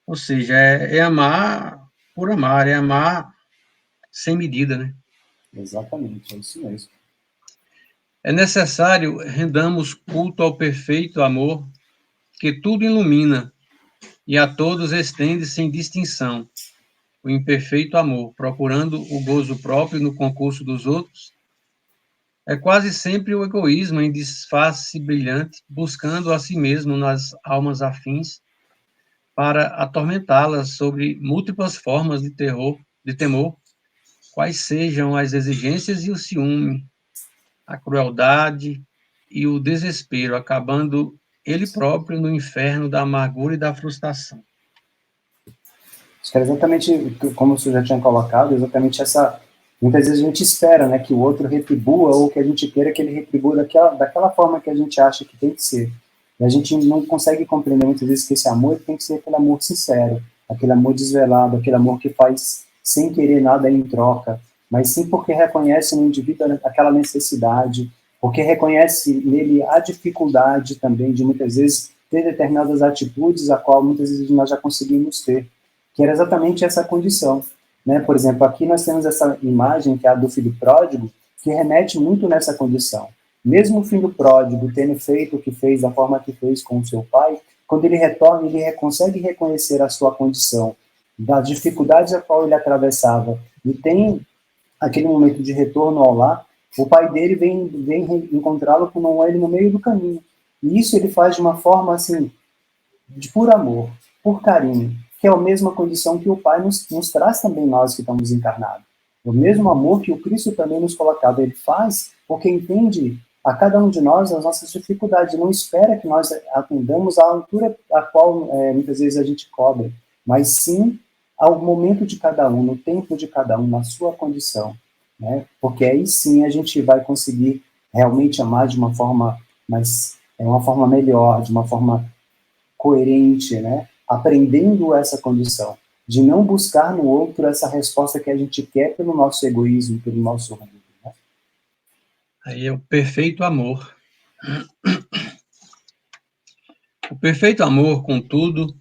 Speaker 3: Ou seja, é amar por amar, é amar sem medida, né?
Speaker 2: Exatamente, é isso mesmo.
Speaker 3: É necessário rendamos culto ao perfeito amor que tudo ilumina e a todos estende sem distinção. O imperfeito amor, procurando o gozo próprio no concurso dos outros, é quase sempre o egoísmo em disfarce brilhante, buscando a si mesmo nas almas afins, para atormentá-las sobre múltiplas formas de temor, quais sejam as exigências e o ciúme, a crueldade e o desespero, acabando ele próprio no inferno da amargura e da frustração.
Speaker 2: Acho que era exatamente como você já tinha colocado, exatamente essa. Muitas vezes a gente espera, né, que o outro retribua, ou que a gente queira que ele retribua daquela forma que a gente acha que tem que ser. E a gente não consegue compreender muitas vezes que esse amor tem que ser aquele amor sincero, aquele amor desvelado, aquele amor que faz sem querer nada em troca, mas sim porque reconhece no indivíduo aquela necessidade, porque reconhece nele a dificuldade também de muitas vezes ter determinadas atitudes a qual muitas vezes nós já conseguimos ter, que era exatamente essa condição. Né? Por exemplo, aqui nós temos essa imagem, que é a do filho pródigo, que remete muito nessa condição. Mesmo o filho pródigo tendo feito o que fez, da forma que fez com o seu pai, quando ele retorna, ele consegue reconhecer a sua condição, das dificuldades a qual ele atravessava, e tem aquele momento de retorno ao lar, o pai dele vem encontrá-lo com ele no meio do caminho. E isso ele faz de uma forma, assim, de puro amor, por carinho, que é a mesma condição que o Pai nos traz também nós que estamos encarnados. O mesmo amor que o Cristo também nos colocava, ele faz porque entende a cada um de nós as nossas dificuldades, não espera que nós atendamos à altura a qual muitas vezes a gente cobra, mas sim ao momento de cada um, no tempo de cada um, na sua condição, né? Porque aí sim a gente vai conseguir realmente amar de uma forma uma forma melhor, de uma forma coerente, né? Aprendendo essa condição, de não buscar no outro essa resposta que a gente quer pelo nosso egoísmo, pelo nosso orgulho. Né?
Speaker 3: Aí é o perfeito amor. O perfeito amor, contudo,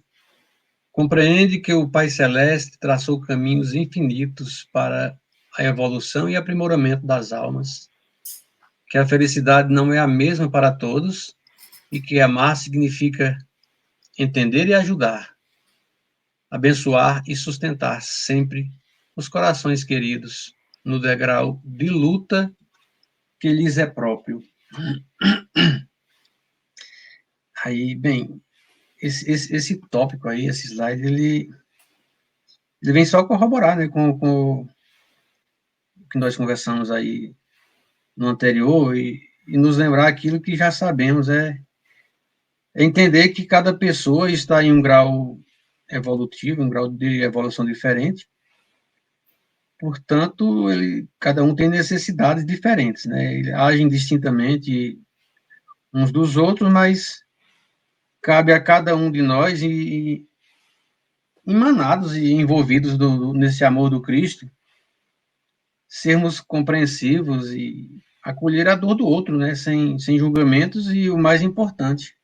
Speaker 3: compreende que o Pai Celeste traçou caminhos infinitos para a evolução e aprimoramento das almas, que a felicidade não é a mesma para todos e que amar significa entender e ajudar, abençoar e sustentar sempre os corações queridos no degrau de luta que lhes é próprio. Aí, bem, esse tópico aí, esse slide, ele vem só corroborar, né, com o que nós conversamos aí no anterior e nos lembrar aquilo que já sabemos, é entender que cada pessoa está em um grau evolutivo, um grau de evolução diferente. Portanto, cada um tem necessidades diferentes, né? Eles agem distintamente uns dos outros, mas cabe a cada um de nós, emanados e envolvidos nesse amor do Cristo, sermos compreensivos e acolher a dor do outro, né? Sem julgamentos e, o mais importante,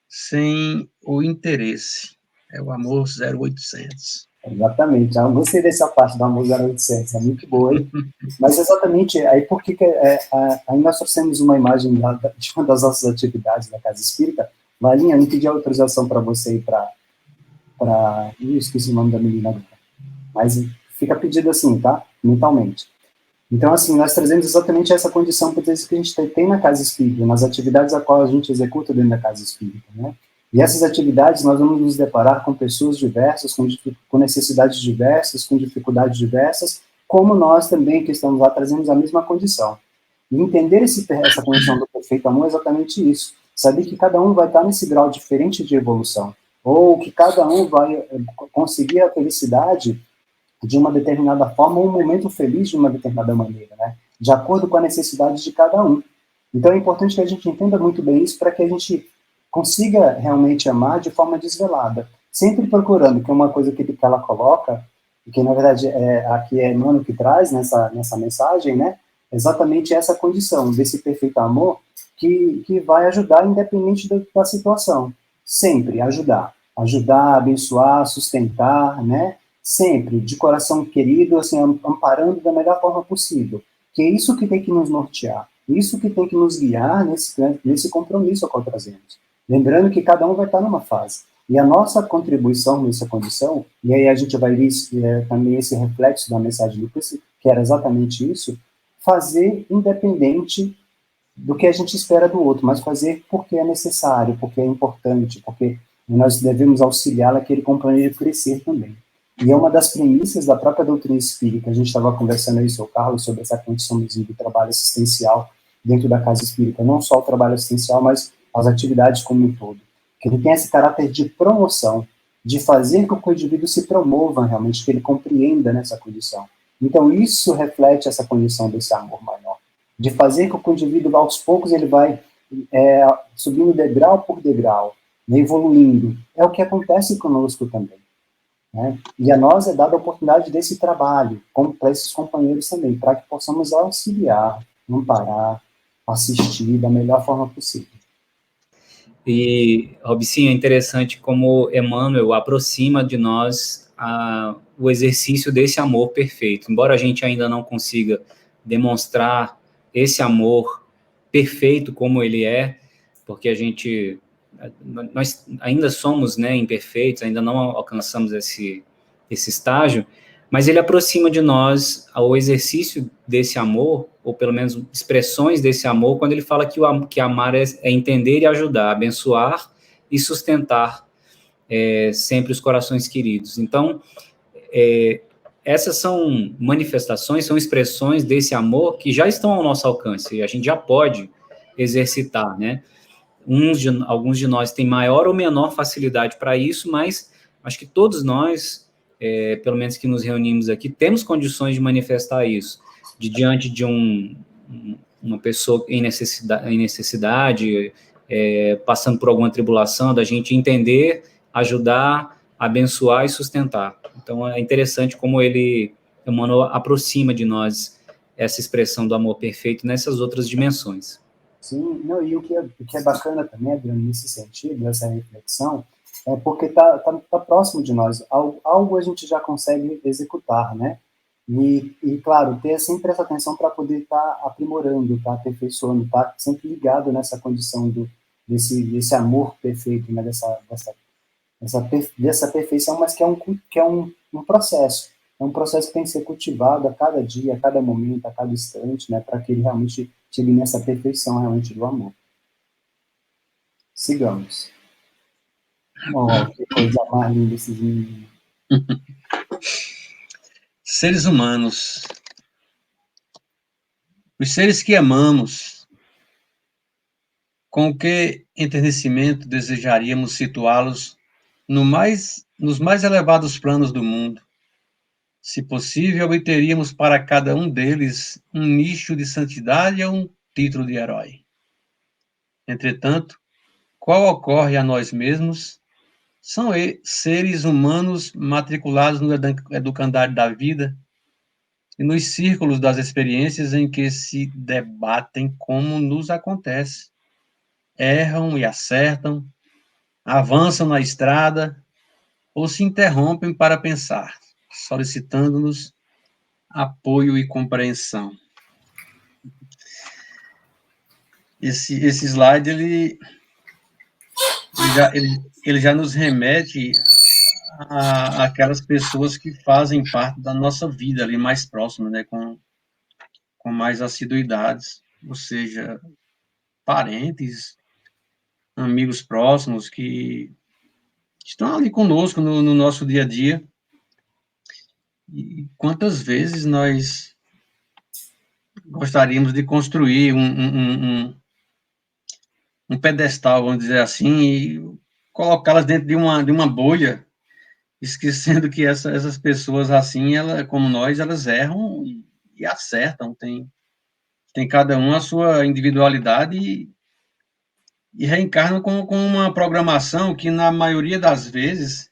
Speaker 3: sem o interesse. É o amor 0800.
Speaker 2: Exatamente, já gostei dessa parte do amor 0800, é muito boa, hein? Mas exatamente, aí por que aí nós trouxemos uma imagem de uma das nossas atividades da Casa Espírita. Valinha, eu não pedi autorização para você ir para esqueci o nome da menina agora, mas fica pedido assim, tá? Mentalmente. Então, assim, nós trazemos exatamente essa condição que a gente tem na Casa Espírita, nas atividades a qual a gente executa dentro da Casa Espírita, né? E essas atividades nós vamos nos deparar com pessoas diversas, com necessidades diversas, com dificuldades diversas, como nós também que estamos lá trazemos a mesma condição. E entender essa condição do perfeito amor é exatamente isso. Saber que cada um vai estar nesse grau diferente de evolução, ou que cada um vai conseguir a felicidade de uma determinada forma, ou um momento feliz de uma determinada maneira, né? De acordo com a necessidade de cada um. Então é importante que a gente entenda muito bem isso para que a gente consiga realmente amar de forma desvelada, sempre procurando, que é uma coisa que ela coloca, e que na verdade aqui é Emmanuel que traz nessa mensagem, né? Exatamente essa condição desse perfeito amor que vai ajudar independente da situação, sempre ajudar, abençoar, sustentar, né? Sempre de coração querido, assim, amparando da melhor forma possível, que é isso que tem que nos nortear, isso que tem que nos guiar nesse compromisso ao qual trazemos. Lembrando que cada um vai estar numa fase. E a nossa contribuição nessa condição, e aí a gente vai ver também esse reflexo da mensagem do Cristo, que era exatamente isso, fazer independente do que a gente espera do outro, mas fazer porque é necessário, porque é importante, porque nós devemos auxiliar aquele companheiro a crescer também. E é uma das premissas da própria doutrina espírita. A gente estava conversando aí, seu Carlos, sobre essa condição do trabalho assistencial dentro da Casa Espírita, não só o trabalho assistencial, mas as atividades como um todo, que ele tem esse caráter de promoção, de fazer com que o indivíduo se promova realmente, que ele compreenda nessa condição. Então, isso reflete essa condição desse amor maior, de fazer com que o indivíduo, aos poucos, ele vai subindo degrau por degrau, né, evoluindo. É o que acontece conosco também, né? E a nós é dada a oportunidade desse trabalho, para esses companheiros também, para que possamos auxiliar, amparar, assistir da melhor forma possível.
Speaker 1: E, Robicinho, é interessante como Emmanuel aproxima de nós o exercício desse amor perfeito. Embora a gente ainda não consiga demonstrar esse amor perfeito como ele é, porque nós ainda somos, né, imperfeitos, ainda não alcançamos esse estágio, mas ele aproxima de nós o exercício desse amor, ou pelo menos expressões desse amor, quando ele fala que amar é entender e ajudar, abençoar e sustentar sempre os corações queridos. Então, essas são manifestações, são expressões desse amor que já estão ao nosso alcance, e a gente já pode exercitar, né? Alguns de nós têm maior ou menor facilidade para isso, mas acho que todos nós, pelo menos que nos reunimos aqui, temos condições de manifestar isso, diante de uma pessoa em necessidade, passando por alguma tribulação, da gente entender, ajudar, abençoar e sustentar. Então, é interessante como Emmanuel aproxima de nós essa expressão do amor perfeito nessas outras dimensões.
Speaker 2: Sim, não, e o que é bacana também, Adriano, nesse sentido, essa reflexão, é porque tá próximo de nós, algo a gente já consegue executar, né? E claro, ter sempre essa atenção para poder estar aprimorando, estar aperfeiçoando, estar sempre ligado nessa condição desse amor perfeito, né? dessa perfeição, mas que é um processo. É um processo que tem que ser cultivado a cada dia, a cada momento, a cada instante, né, para que ele realmente chegue nessa perfeição realmente do amor. Sigamos. Oh, que coisa mais linda esses meninos.
Speaker 3: Seres humanos. Os seres que amamos, com que enternecimento desejaríamos situá-los nos mais elevados planos do mundo. Se possível, obteríamos para cada um deles um nicho de santidade ou um título de herói. Entretanto, qual ocorre a nós mesmos são seres humanos matriculados no educandário da vida e nos círculos das experiências em que se debatem como nos acontece. Erram e acertam, avançam na estrada ou se interrompem para pensar, solicitando-nos apoio e compreensão. Esse slide, ele já nos remete àquelas pessoas que fazem parte da nossa vida ali mais próxima, né, com mais assiduidades, ou seja, parentes, amigos próximos que estão ali conosco no nosso dia a dia. E quantas vezes nós gostaríamos de construir um pedestal, vamos dizer assim, e colocá-las dentro de uma bolha, esquecendo que essas pessoas assim, como nós, elas erram e acertam, tem cada um a sua individualidade e reencarnam com uma programação que, na maioria das vezes,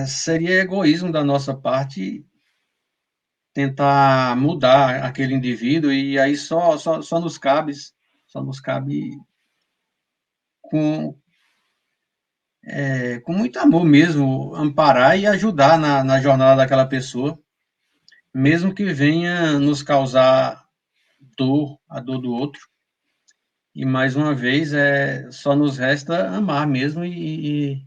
Speaker 3: seria egoísmo da nossa parte tentar mudar aquele indivíduo, e aí só nos cabe com muito amor mesmo, amparar e ajudar na jornada daquela pessoa, mesmo que venha nos causar dor, a dor do outro. E, mais uma vez, só nos resta amar mesmo e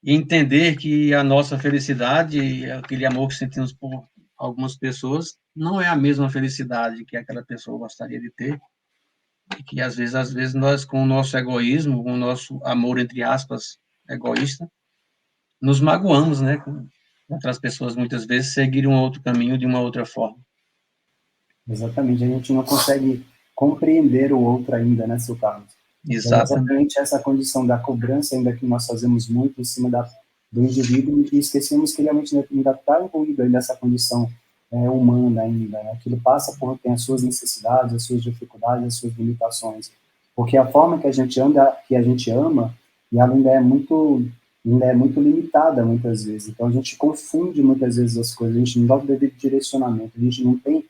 Speaker 3: entender que a nossa felicidade, aquele amor que sentimos por algumas pessoas, não é a mesma felicidade que aquela pessoa gostaria de ter. E que, às vezes nós, com o nosso egoísmo, com o nosso amor, entre aspas, egoísta, nos magoamos, né? Com outras pessoas, muitas vezes, seguirem um outro caminho de uma outra forma.
Speaker 2: Exatamente, a gente não consegue compreender o outro ainda, né, seu Carlos?
Speaker 3: Exatamente.
Speaker 2: É exatamente essa condição da cobrança ainda que nós fazemos muito em cima do indivíduo e esquecemos que ele realmente ainda está envolvido nessa condição humana ainda, né? Que ele passa tem as suas necessidades, as suas dificuldades, as suas limitações, porque a forma que a gente ama, e ela ainda é muito limitada muitas vezes, então a gente confunde muitas vezes as coisas, a gente não dá o devido direcionamento, a gente não tem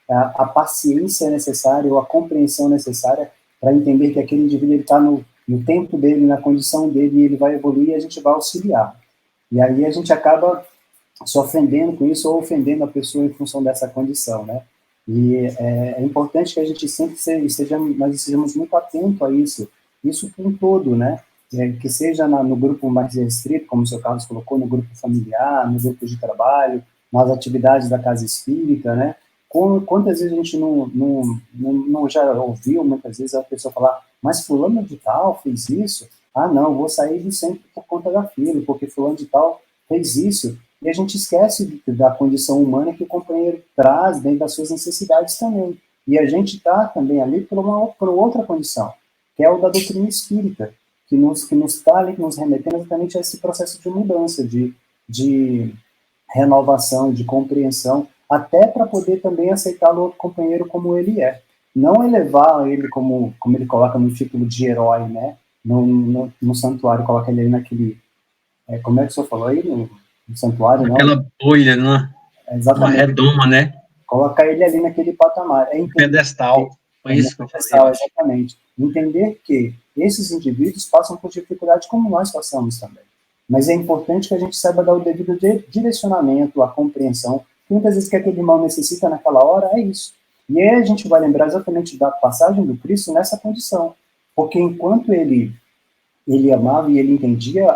Speaker 2: a paciência necessária ou a compreensão necessária para entender que aquele indivíduo está no tempo dele, na condição dele, e ele vai evoluir e a gente vai auxiliar. E aí a gente acaba se ofendendo com isso ou ofendendo a pessoa em função dessa condição, né? E é importante que a gente sempre nós estejamos muito atentos a isso com todo, né? Que seja no grupo mais restrito, como o seu Carlos colocou, no grupo familiar, no grupo de trabalho, nas atividades da casa espírita, né? Quantas vezes a gente não já ouviu, muitas vezes, a pessoa falar, mas fulano de tal fez isso? Ah, não, vou sair de sempre por conta da filha, porque fulano de tal fez isso. E a gente esquece da condição humana que o companheiro traz dentro das suas necessidades também. E a gente está também ali por outra condição, que é o da doutrina espírita, que nos está ali, nos remetendo exatamente a esse processo de mudança, de renovação, de compreensão, até para poder também aceitar o outro companheiro como ele é. Não elevar ele como ele coloca no título de herói, né? No santuário, coloca ele aí naquele... como é que o senhor falou aí? No santuário, não?
Speaker 3: Aquela bolha, né?
Speaker 2: Exatamente.
Speaker 3: Uma redoma, né?
Speaker 2: Colocar ele ali naquele patamar.
Speaker 3: Pedestal. Foi isso que eu falei.
Speaker 2: Exatamente. Entender que esses indivíduos passam por dificuldade como nós passamos também. Mas é importante que a gente saiba dar o devido direcionamento, a compreensão, que muitas vezes que aquele irmão necessita naquela hora é isso. E aí a gente vai lembrar exatamente da passagem do Cristo nessa condição. Porque enquanto ele ele amava e ele entendia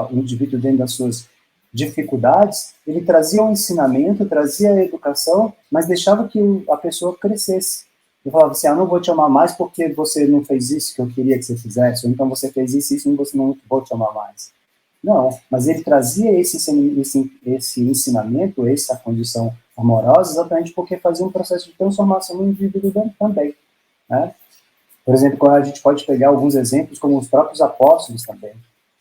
Speaker 2: o indivíduo dentro das suas dificuldades, ele trazia um ensinamento, trazia a educação, mas deixava que a pessoa crescesse. Ele falava assim, não vou te amar mais porque você não fez isso que eu queria que você fizesse, ou então você fez isso e você não vou te amar mais. Não, mas ele trazia esse ensinamento, essa condição amorosa, exatamente porque fazia um processo de transformação no indivíduo também, né? Por exemplo, a gente pode pegar alguns exemplos, como os próprios apóstolos também.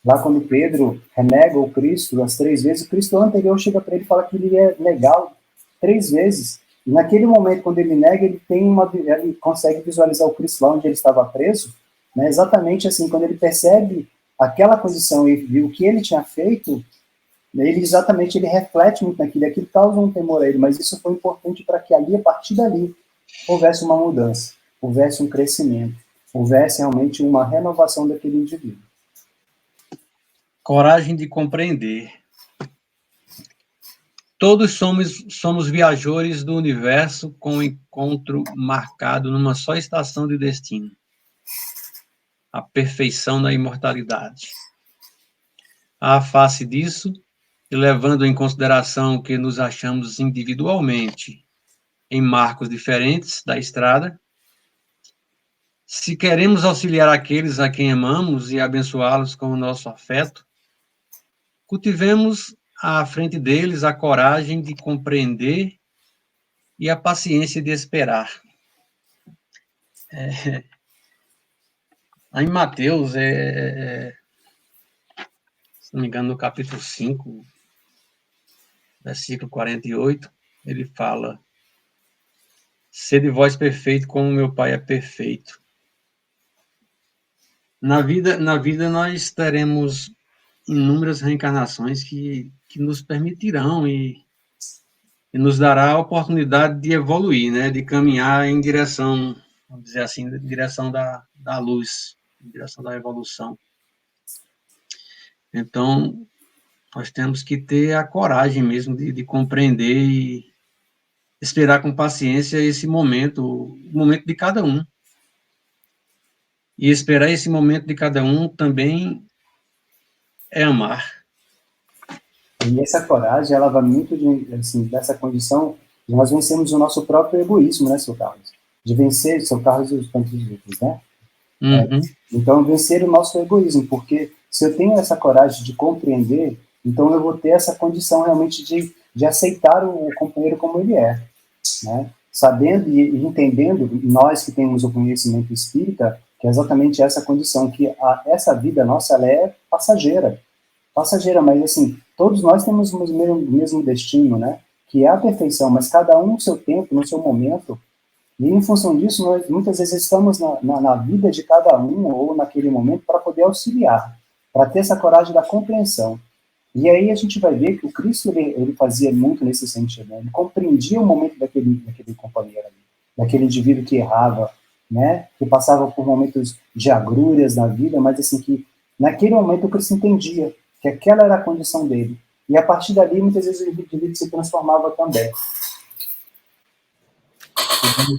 Speaker 2: Lá quando Pedro renega o Cristo as 3 vezes, o Cristo anterior chega para ele e fala que ele ia negá-lo 3 vezes. E naquele momento, quando ele nega, ele consegue visualizar o Cristo lá onde ele estava preso, né? Exatamente assim, quando ele percebe aquela condição e viu o que ele tinha feito, ele reflete muito naquilo, aquilo causa um temor a ele, mas isso foi importante para que ali, a partir dali, houvesse uma mudança, houvesse um crescimento, houvesse realmente uma renovação daquele indivíduo.
Speaker 3: Coragem de compreender. Todos somos viajores do universo com um encontro marcado numa só estação de destino. A perfeição da imortalidade. À face disso, e levando em consideração que nos achamos individualmente em marcos diferentes da estrada, se queremos auxiliar aqueles a quem amamos e abençoá-los com o nosso afeto, cultivemos à frente deles a coragem de compreender e a paciência de esperar. Em Mateus, se não me engano, no capítulo 5, versículo 48, ele fala: sede vós perfeito como meu Pai é perfeito. Na vida nós teremos inúmeras reencarnações que nos permitirão e nos dará a oportunidade de evoluir, né, de caminhar em direção, vamos dizer assim, em direção da luz, em direção da evolução. Então, nós temos que ter a coragem mesmo de compreender e esperar com paciência esse momento, o momento de cada um. E esperar esse momento de cada um também é amar.
Speaker 2: E essa coragem, ela vai muito dessa condição de nós vencermos o nosso próprio egoísmo, né, seu Carlos? De vencer, seu Carlos e os tantos outros, né?
Speaker 3: Uhum.
Speaker 2: Então, vencer o nosso egoísmo, porque se eu tenho essa coragem de compreender, então eu vou ter essa condição realmente de aceitar o companheiro como ele é, né? Sabendo e entendendo, nós que temos o conhecimento espírita, que é exatamente essa condição, que essa vida nossa, ela é passageira, mas assim, todos nós temos o mesmo destino, né? Que é a perfeição, mas cada um no seu tempo, no seu momento. E em função disso, nós muitas vezes estamos na vida de cada um, ou naquele momento, para poder auxiliar, para ter essa coragem da compreensão. E aí a gente vai ver que o Cristo, ele fazia muito nesse sentido, né? Ele compreendia o momento daquele companheiro ali, daquele indivíduo que errava, né? Que passava por momentos de agrúrias na vida, mas assim, que naquele momento o Cristo entendia que aquela era a condição dele. E a partir dali, muitas vezes o indivíduo se transformava também.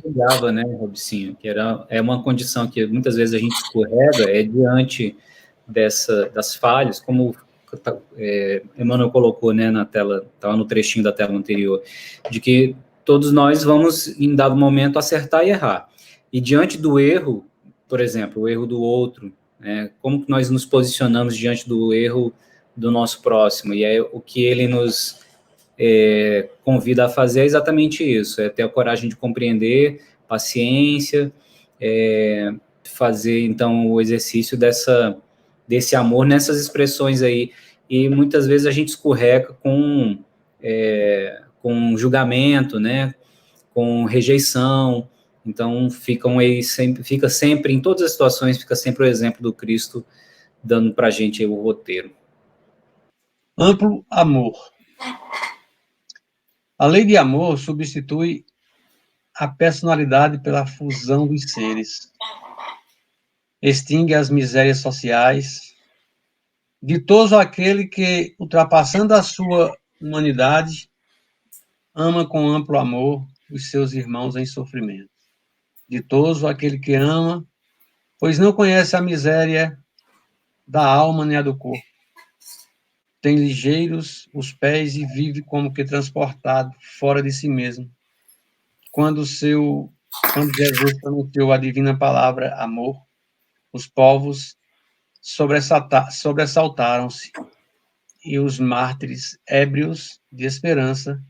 Speaker 1: Ligava, né, Robicinho, que é uma condição que muitas vezes a gente escorrega diante das falhas, como Emmanuel colocou, né, na tela, estava no trechinho da tela anterior, de que todos nós vamos, em dado momento, acertar e errar. E diante do erro, por exemplo, o erro do outro, né, como que nós nos posicionamos diante do erro do nosso próximo? E o que ele nos convida a fazer é exatamente isso, é ter a coragem de compreender, paciência, fazer, então, o exercício desse amor nessas expressões aí. E muitas vezes a gente escorrega com julgamento, né, com rejeição. Então fica sempre, em todas as situações, fica sempre o exemplo do Cristo dando para a gente o roteiro.
Speaker 3: Amplo amor. A lei de amor substitui a personalidade pela fusão dos seres. Extingue as misérias sociais. Ditoso aquele que, ultrapassando a sua humanidade, ama com amplo amor os seus irmãos em sofrimento. Ditoso aquele que ama, pois não conhece a miséria da alma nem a do corpo. Tem ligeiros os pés e vive como que transportado fora de si mesmo. Quando Jesus pronunciou a divina palavra amor, os povos sobressaltaram-se e os mártires, ébrios de esperança,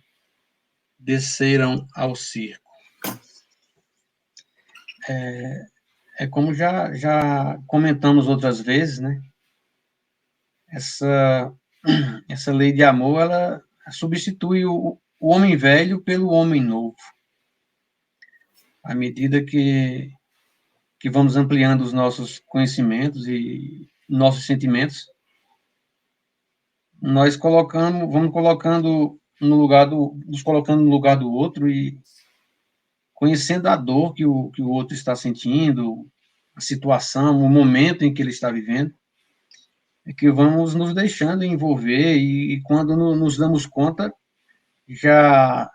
Speaker 3: desceram ao circo. É como já comentamos outras vezes, né? Essa lei de amor, ela substitui o homem velho pelo homem novo. À medida que vamos ampliando os nossos conhecimentos e nossos sentimentos, nós vamos colocando nos colocando no lugar do outro e conhecendo a dor que o outro está sentindo, a situação, o momento em que ele está vivendo, é que vamos nos deixando envolver e quando nos damos conta, já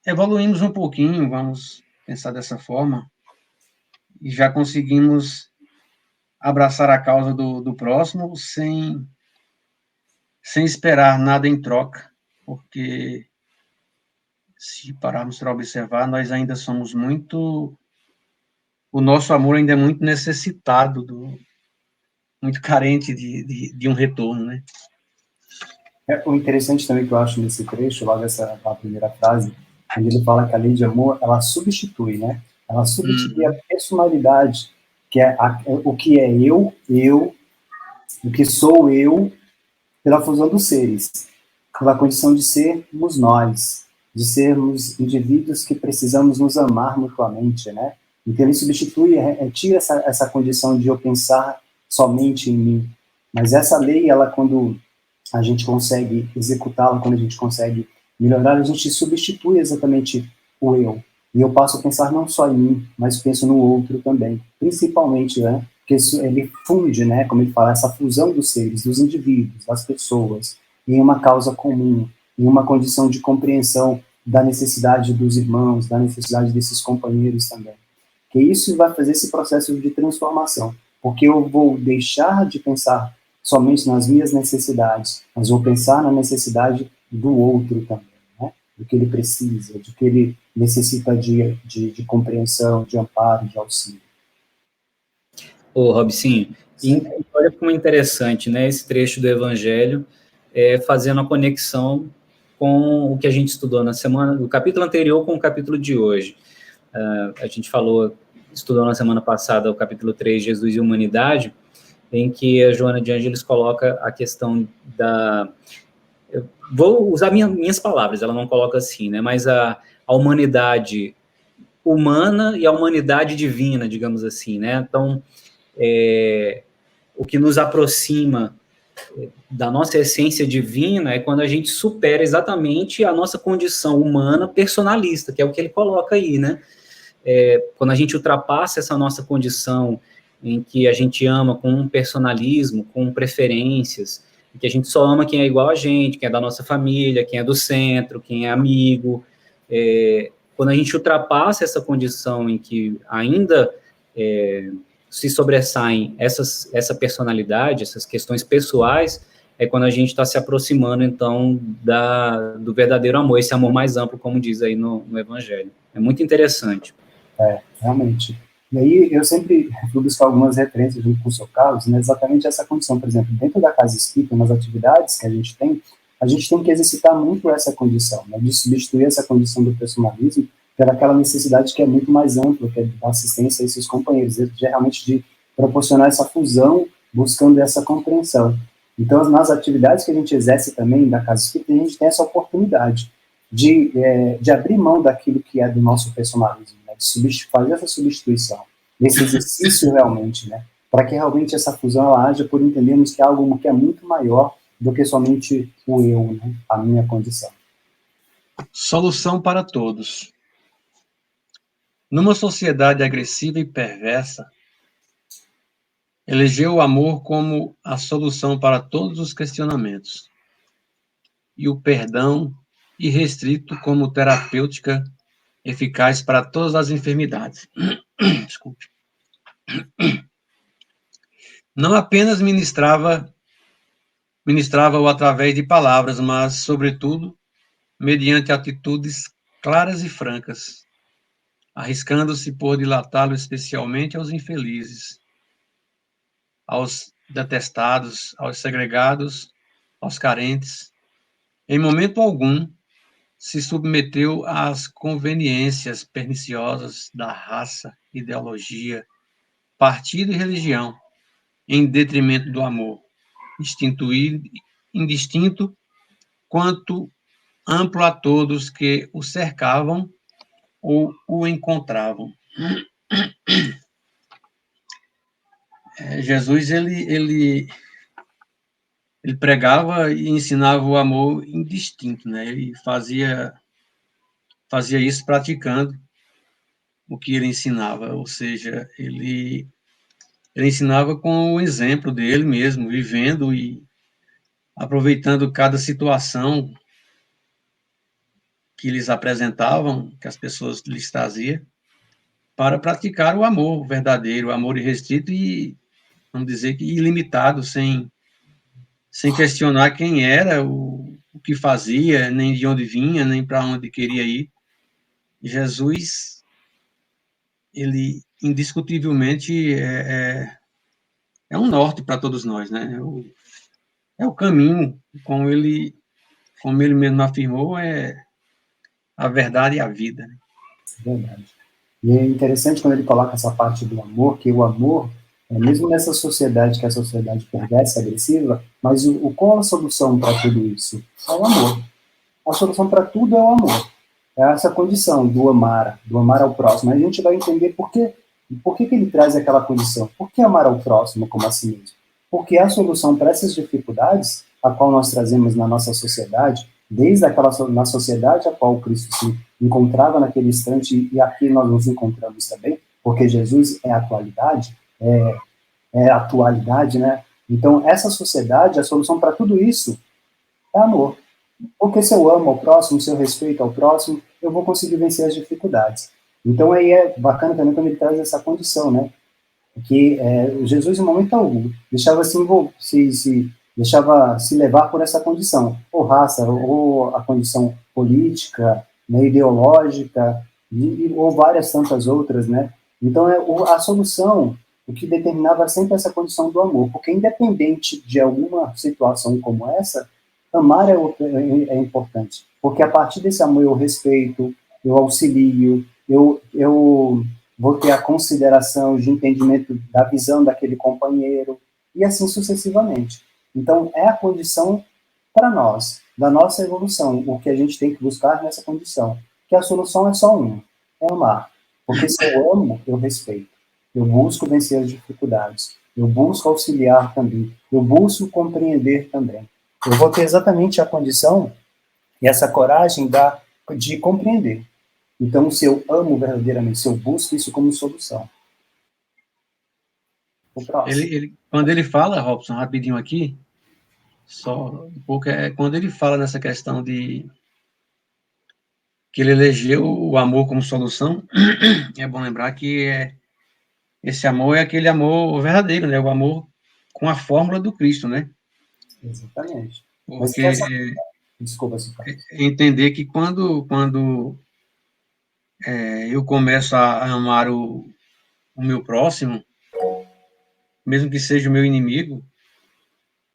Speaker 3: evoluímos um pouquinho, vamos pensar dessa forma, e já conseguimos abraçar a causa do próximo sem esperar nada em troca, porque se pararmos para observar, nós ainda somos muito... O nosso amor ainda é muito necessitado, muito carente de um retorno, né?
Speaker 2: O interessante também que eu acho nesse trecho, logo a primeira frase, onde ele fala que a lei de amor, ela substitui, né? Ela substitui a personalidade, que é o que é eu, o que sou eu, pela fusão dos seres, pela condição de sermos nós, de sermos indivíduos que precisamos nos amar mutuamente, né? Então ele substitui, tira essa condição de eu pensar somente em mim. Mas essa lei, ela quando a gente consegue executá-la, quando a gente consegue melhorar, a gente substitui exatamente o eu. E eu passo a pensar não só em mim, mas penso no outro também. Principalmente, né? Porque ele funde, né? Como ele fala, essa fusão dos seres, dos indivíduos, das pessoas, em uma causa comum, em uma condição de compreensão da necessidade dos irmãos, da necessidade desses companheiros também. Que isso vai fazer esse processo de transformação. Porque eu vou deixar de pensar somente nas minhas necessidades, mas vou pensar na necessidade do outro também, né? Do que ele precisa, do que ele necessita de compreensão, de amparo, de auxílio.
Speaker 1: Ô, Robicinho, olha como é interessante, né, esse trecho do Evangelho, fazendo a conexão com o que a gente estudou na semana, do capítulo anterior com o capítulo de hoje. A gente estudou na semana passada o capítulo 3, Jesus e Humanidade, em que a Joana de Ângeles coloca a questão da... Eu vou usar minhas palavras, ela não coloca assim, né? Mas a humanidade humana e a humanidade divina, digamos assim, né? Então, o que nos aproxima da nossa essência divina é quando a gente supera exatamente a nossa condição humana personalista, que é o que ele coloca aí, né? Quando a gente ultrapassa essa nossa condição em que a gente ama com um personalismo, com preferências, em que a gente só ama quem é igual a gente, quem é da nossa família, quem é do centro, quem é amigo. Quando a gente ultrapassa essa condição em que ainda se sobressaem essa personalidade, essas questões pessoais, é quando a gente está se aproximando, então, do verdadeiro amor, esse amor mais amplo, como diz aí no Evangelho. É muito interessante.
Speaker 2: Realmente. E aí eu sempre fui buscar algumas referências junto com o seu Carlos, né, exatamente essa condição. Por exemplo, dentro da Casa Espírita, nas atividades que a gente tem que exercitar muito essa condição, né, de substituir essa condição do personalismo pelaquela necessidade que é muito mais ampla, que é da assistência a esses companheiros, realmente de proporcionar essa fusão, buscando essa compreensão. Então, nas atividades que a gente exerce também da Casa Espírita, a gente tem essa oportunidade de abrir mão daquilo que é do nosso personalismo, né, de fazer essa substituição, esse exercício realmente, né, para que realmente essa fusão ela haja por entendermos que é algo que é muito maior do que somente o eu, né, a minha condição.
Speaker 3: Solução para todos. Numa sociedade agressiva e perversa, elegeu o amor como a solução para todos os questionamentos e o perdão irrestrito como terapêutica eficaz para todas as enfermidades. Desculpe. não apenas ministrava-o através de palavras, mas, sobretudo, mediante atitudes claras e francas, arriscando-se por dilatá-lo especialmente aos infelizes, aos detestados, aos segregados, aos carentes. Em momento algum, se submeteu às conveniências perniciosas da raça, ideologia, partido e religião, em detrimento do amor, indistinto quanto amplo a todos que o cercavam ou o encontravam. Jesus, ele pregava e ensinava o amor indistinto, né? Ele fazia isso praticando o que ele ensinava, ou seja, ele ensinava com o exemplo dele mesmo, vivendo e aproveitando cada situação que lhes apresentavam, que as pessoas lhes traziam, para praticar o amor verdadeiro, o amor irrestrito e, vamos dizer, que ilimitado, sem questionar quem era, o que fazia, nem de onde vinha, nem para onde queria ir. Jesus, ele indiscutivelmente é um norte para todos nós, né? É o caminho, como ele mesmo afirmou, é a verdade e a vida.
Speaker 2: Verdade. E é interessante quando ele coloca essa parte do amor, que o amor, mesmo nessa sociedade, que é a sociedade perversa, agressiva, mas qual a solução para tudo isso? É o amor. A solução para tudo é o amor. É essa condição do amar ao próximo. A gente vai entender por que ele traz aquela condição. Por que amar ao próximo como a si mesmo? Porque a solução para essas dificuldades, a qual nós trazemos na nossa sociedade, desde na sociedade a qual Cristo se encontrava naquele instante, e aqui nós nos encontramos também, porque Jesus é a atualidade, é a atualidade, né? Então, essa sociedade, a solução para tudo isso é amor. Porque se eu amo ao próximo, se eu respeito ao próximo, eu vou conseguir vencer as dificuldades. Então aí é bacana também quando ele traz essa condição, né? Que Jesus, em momento algum, deixava deixava se levar por essa condição, ou raça, ou a condição política, né, ideológica, ou várias tantas outras, né? Então a solução, o que determinava sempre essa condição do amor, porque independente de alguma situação como essa, amar é importante, porque a partir desse amor eu respeito, eu auxilio, eu vou ter a consideração de entendimento da visão daquele companheiro, e assim sucessivamente. Então, é a condição para nós, da nossa evolução, o que a gente tem que buscar nessa condição, que a solução é só uma, é amar. Porque se eu amo, eu respeito. Eu busco vencer as dificuldades. Eu busco auxiliar também. Eu busco compreender também. Eu vou ter exatamente a condição e essa coragem de compreender. Então, se eu amo verdadeiramente, se eu busco isso como solução. O próximo.
Speaker 3: Quando ele fala, Robson, rapidinho aqui, só um pouco, quando ele fala nessa questão de que ele elegeu o amor como solução, é bom lembrar que esse amor é aquele amor verdadeiro, né? O amor com a fórmula do Cristo, né?
Speaker 2: Exatamente.
Speaker 3: Porque
Speaker 2: desculpa,
Speaker 3: entender que quando eu começo a amar o meu próximo, mesmo que seja o meu inimigo,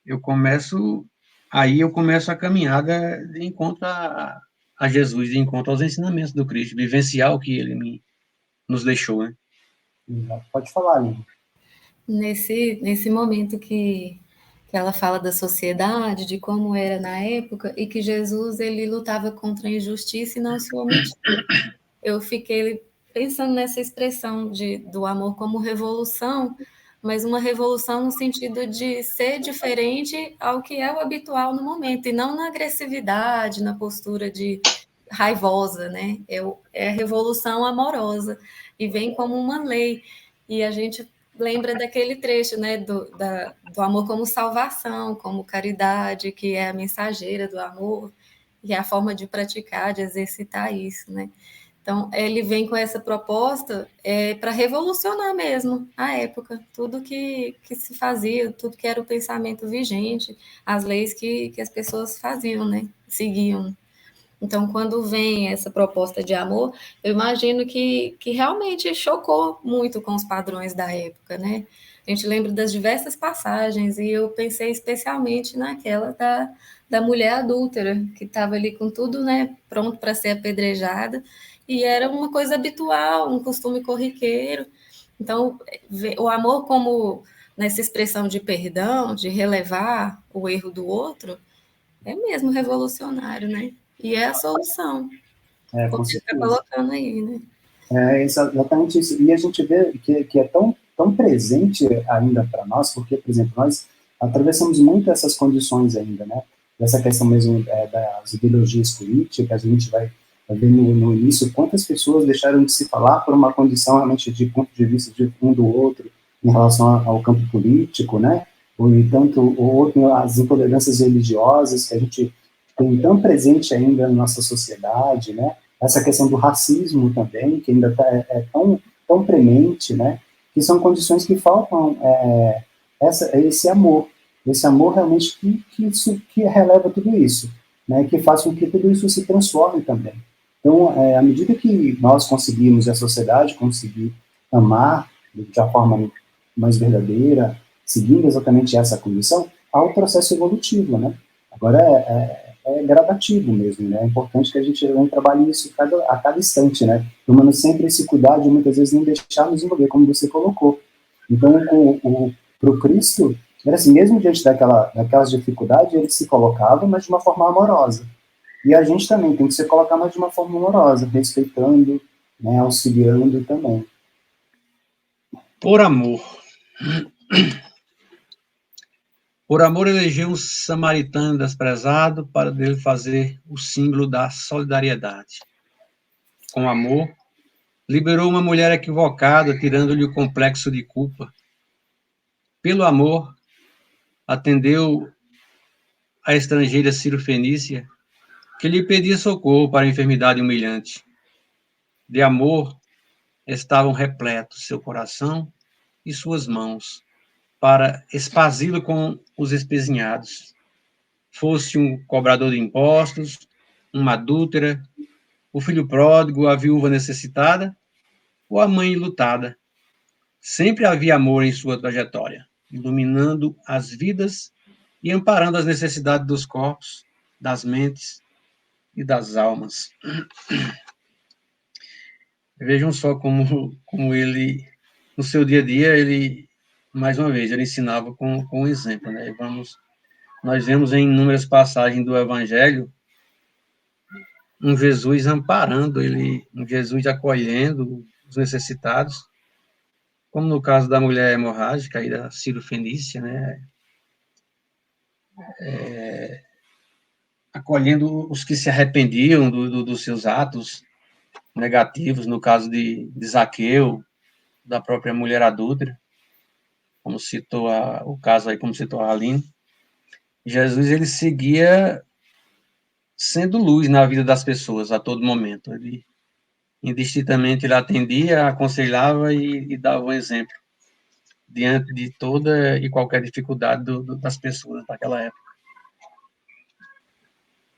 Speaker 3: eu começo a caminhada de encontro a Jesus, de encontro aos ensinamentos do Cristo, vivenciar o que ele nos deixou, né?
Speaker 2: Pode falar, Lívia.
Speaker 6: Nesse momento que ela fala da sociedade, de como era na época, e que Jesus ele lutava contra a injustiça e não se omitia. Eu fiquei pensando nessa expressão do amor como revolução, mas uma revolução no sentido de ser diferente ao que é o habitual no momento, e não na agressividade, na postura de raivosa, né? É a revolução amorosa, e vem como uma lei, e a gente lembra daquele trecho, né, do amor como salvação, como caridade, que é a mensageira do amor, e é a forma de praticar, de exercitar isso, né? Então, ele vem com essa proposta para revolucionar mesmo a época, tudo que se fazia, tudo que era o pensamento vigente, as leis que as pessoas faziam, né? Seguiam. Então, quando vem essa proposta de amor, eu imagino que realmente chocou muito com os padrões da época, né? A gente lembra das diversas passagens, e eu pensei especialmente naquela da mulher adúltera, que estava ali com tudo, né, pronto para ser apedrejada, e era uma coisa habitual, um costume corriqueiro. Então, o amor como nessa expressão de perdão, de relevar o erro do outro, é mesmo revolucionário, né? E é a solução,
Speaker 2: Com
Speaker 6: como você está
Speaker 2: certeza.
Speaker 6: colocando aí, né?
Speaker 2: É exatamente isso. E a gente vê que é tão presente ainda para nós, porque, por exemplo, nós atravessamos muito essas condições ainda, né? Dessa questão mesmo das ideologias políticas, a gente vai ver no início quantas pessoas deixaram de se falar por uma condição realmente de ponto de vista de um do outro em relação ao campo político, né? E tanto o outro, as intolerâncias religiosas que a gente tem tão presente ainda na nossa sociedade, né? Essa questão do racismo também, que ainda tão premente, né? Que são condições que faltam esse amor realmente que releva tudo isso, né? Que faz com que tudo isso se transforme também. Então, à medida que nós conseguimos, a sociedade conseguir amar de uma forma mais verdadeira, seguindo exatamente essa condição, há um processo evolutivo, né? Agora é gradativo mesmo, né? É importante que a gente trabalhe isso a cada instante, né? Tomando sempre esse cuidado de muitas vezes não deixar nos envolver, como você colocou. Então, para o Cristo, era assim, mesmo diante daquelas dificuldades, ele se colocava, mas de uma forma amorosa. E a gente também tem que se colocar, mas de uma forma amorosa, respeitando, né, auxiliando também.
Speaker 3: Por amor. Por amor, elegeu um samaritano desprezado para dele fazer o símbolo da solidariedade. Com amor, liberou uma mulher equivocada, tirando-lhe o complexo de culpa. Pelo amor, atendeu a estrangeira Ciro-Fenícia, que lhe pedia socorro para a enfermidade humilhante. De amor estavam repletos seu coração e suas mãos, para espazi-lo com os espezinhados. Fosse um cobrador de impostos, uma adúltera, o filho pródigo, a viúva necessitada, ou a mãe enlutada. Sempre havia amor em sua trajetória, iluminando as vidas e amparando as necessidades dos corpos, das mentes e das almas. Vejam só como ele, no seu dia a dia, ele, mais uma vez, ele ensinava com um exemplo, né? Nós vemos em inúmeras passagens do Evangelho um Jesus amparando, um Jesus acolhendo os necessitados, como no caso da mulher hemorrágica e da Ciro-Fenícia, né? Acolhendo os que se arrependiam dos seus atos negativos, no caso de Zaqueu, da própria mulher adúltera, como citou o caso aí, como citou a Aline. Jesus, ele seguia sendo luz na vida das pessoas a todo momento. Ele, indistintamente, ele atendia, aconselhava e dava um exemplo diante de toda e qualquer dificuldade das pessoas daquela época.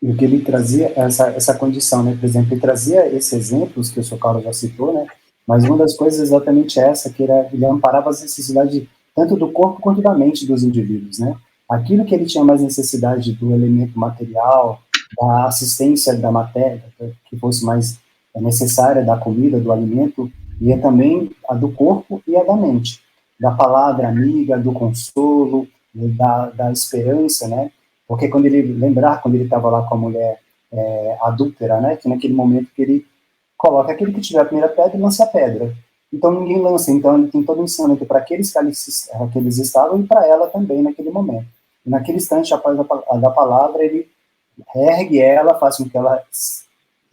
Speaker 2: E o que ele trazia, essa condição, né? Por exemplo, ele trazia esses exemplos que o Sr. Carlos já citou, né? Mas uma das coisas é exatamente essa, que ele amparava as necessidades tanto do corpo quanto da mente dos indivíduos, né? Aquilo que ele tinha mais necessidade do elemento material, da assistência da matéria, que fosse mais necessária, da comida, do alimento, e também a do corpo e a da mente, da palavra amiga, do consolo, da esperança, né? Porque quando ele estava lá com a mulher adúltera, né? Que naquele momento que ele coloca aquele que tiver a primeira pedra e lança a pedra. Então ninguém lança, então ele tem todo um ensinamento para aqueles que eles estavam e para ela também naquele momento. E naquele instante, após da palavra, ele ergue ela, faz com que ela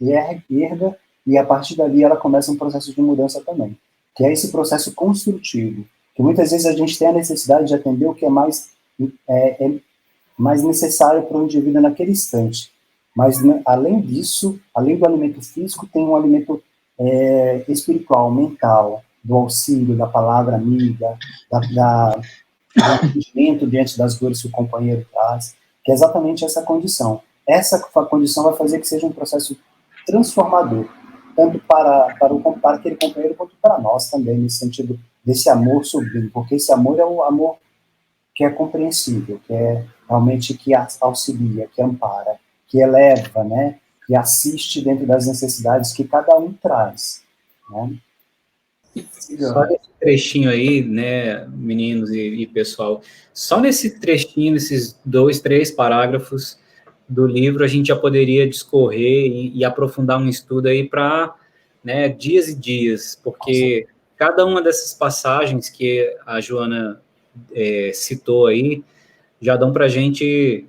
Speaker 2: erga, e a partir dali ela começa um processo de mudança também, que é esse processo construtivo, que muitas vezes a gente tem a necessidade de atender o que é mais necessário para o indivíduo naquele instante. Mas, além disso, além do alimento físico, tem um alimento espiritual, mental, do auxílio, da palavra amiga, do entendimento diante das dores que o companheiro traz, que é exatamente essa condição. Essa condição vai fazer que seja um processo transformador, tanto para aquele companheiro quanto para nós também, nesse sentido desse amor sublime, porque esse amor é o amor que é compreensível, que é realmente que auxilia, que ampara, que eleva, né, que assiste dentro das necessidades que cada um traz, né?
Speaker 1: Só nesse trechinho aí, né, meninos e pessoal, só nesse trechinho, nesses 2, 3 parágrafos do livro, a gente já poderia discorrer e aprofundar um estudo aí para, né, dias e dias, porque cada uma dessas passagens que a Joana citou aí, já dão para a gente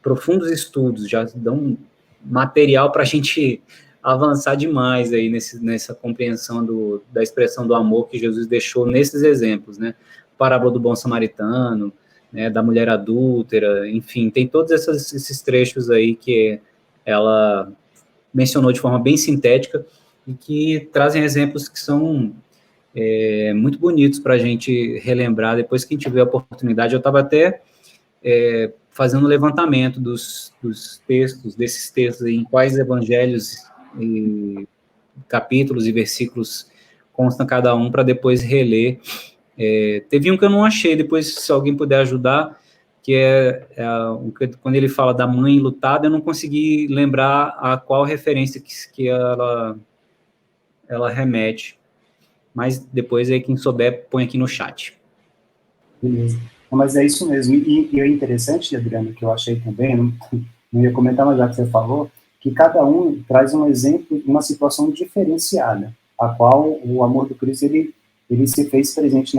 Speaker 1: profundos estudos, já dão material para a gente avançar demais aí nessa compreensão da expressão do amor que Jesus deixou nesses exemplos, né? Parábola do bom samaritano, né, da mulher adúltera, enfim, tem todos esses trechos aí que ela mencionou de forma bem sintética e que trazem exemplos que são muito bonitos para a gente relembrar depois que a gente tiver a oportunidade. Eu estava até fazendo um levantamento dos textos, desses textos, em quais evangelhos e capítulos e versículos constam cada um, para depois reler. Teve um que eu não achei, depois, se alguém puder ajudar, que quando ele fala da mãe enlutada, eu não consegui lembrar a qual referência que ela remete. Mas depois, aí, quem souber, põe aqui no chat.
Speaker 2: Beleza. Mas é isso mesmo. E é interessante, Adriano, que eu achei também, não ia comentar, mas já que você falou, que cada um traz um exemplo, uma situação diferenciada, a qual o amor do Cristo, ele se fez presente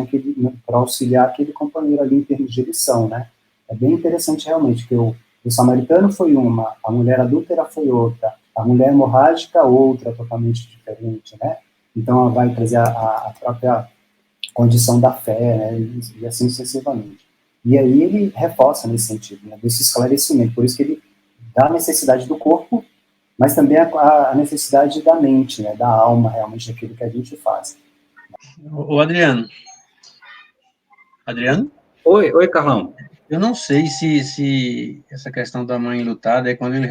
Speaker 2: para auxiliar aquele companheiro ali em termos de lição, né? É bem interessante realmente, que o samaritano foi uma, a mulher adúltera foi outra, a mulher hemorrágica outra, totalmente diferente, né? Então, ela vai trazer a própria condição da fé, né, e assim sucessivamente. E aí ele reforça nesse sentido, né, desse esclarecimento, por isso que ele dá a necessidade do corpo, mas também a necessidade da mente, né, da alma, realmente, daquilo que a gente faz.
Speaker 3: O Adriano? Adriano?
Speaker 1: Oi, Carlão.
Speaker 3: Eu não sei se essa questão da mãe lutada é quando ele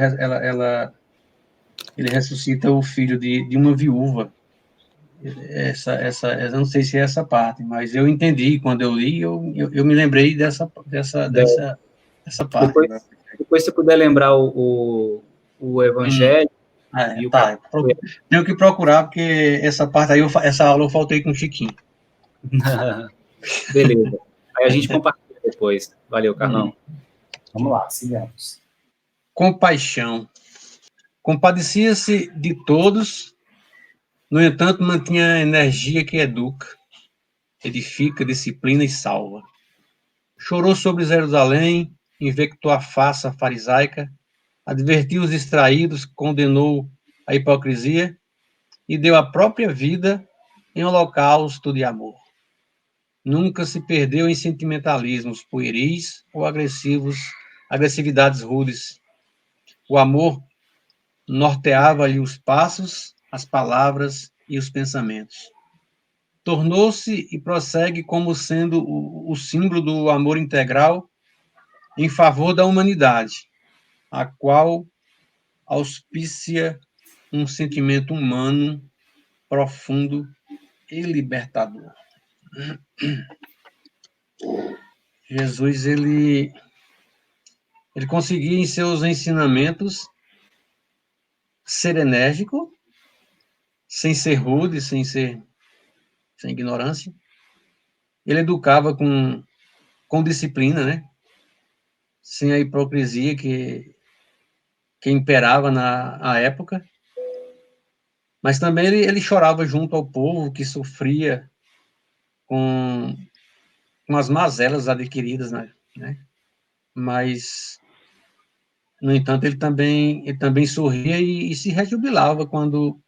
Speaker 3: ressuscita o filho de uma viúva. Eu não sei se é essa parte, mas eu entendi quando eu li, eu me lembrei dessa parte.
Speaker 1: Depois, se puder lembrar o evangelho.
Speaker 3: Tá. Tenho que procurar, porque essa parte aí, essa aula eu faltei com o Chiquinho.
Speaker 1: Beleza. Aí a gente compartilha depois. Valeu, Carlão.
Speaker 2: Vamos lá, sigamos.
Speaker 3: Compaixão. Compadecia-se de todos, no entanto, mantinha a energia que educa, edifica, disciplina e salva. Chorou sobre Jerusalém, invectou a farsa farisaica, advertiu os distraídos, condenou a hipocrisia e deu a própria vida em holocausto de amor. Nunca se perdeu em sentimentalismos pueris ou agressividades rudes. O amor norteava-lhe os passos, as palavras e os pensamentos. Tornou-se e prossegue como sendo o símbolo do amor integral em favor da humanidade, a qual auspicia um sentimento humano profundo e libertador. Jesus, ele conseguia em seus ensinamentos ser enérgico, sem ser rude, sem ignorância. Ele educava com disciplina, né? Sem a hipocrisia que imperava na época. Mas também ele chorava junto ao povo que sofria com as mazelas adquiridas, né? Mas, no entanto, ele também sorria e se rejubilava quando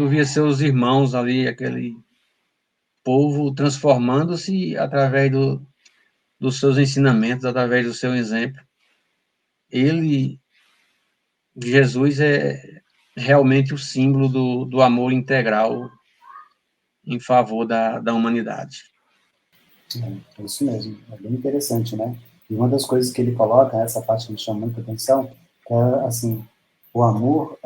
Speaker 3: via seus irmãos ali, aquele povo transformando-se através dos seus ensinamentos, através do seu exemplo. Jesus realmente o símbolo do amor integral em favor da humanidade.
Speaker 2: É isso mesmo, é bem interessante, né? E uma das coisas que ele coloca, essa parte que me chama muita atenção, é, assim, o amor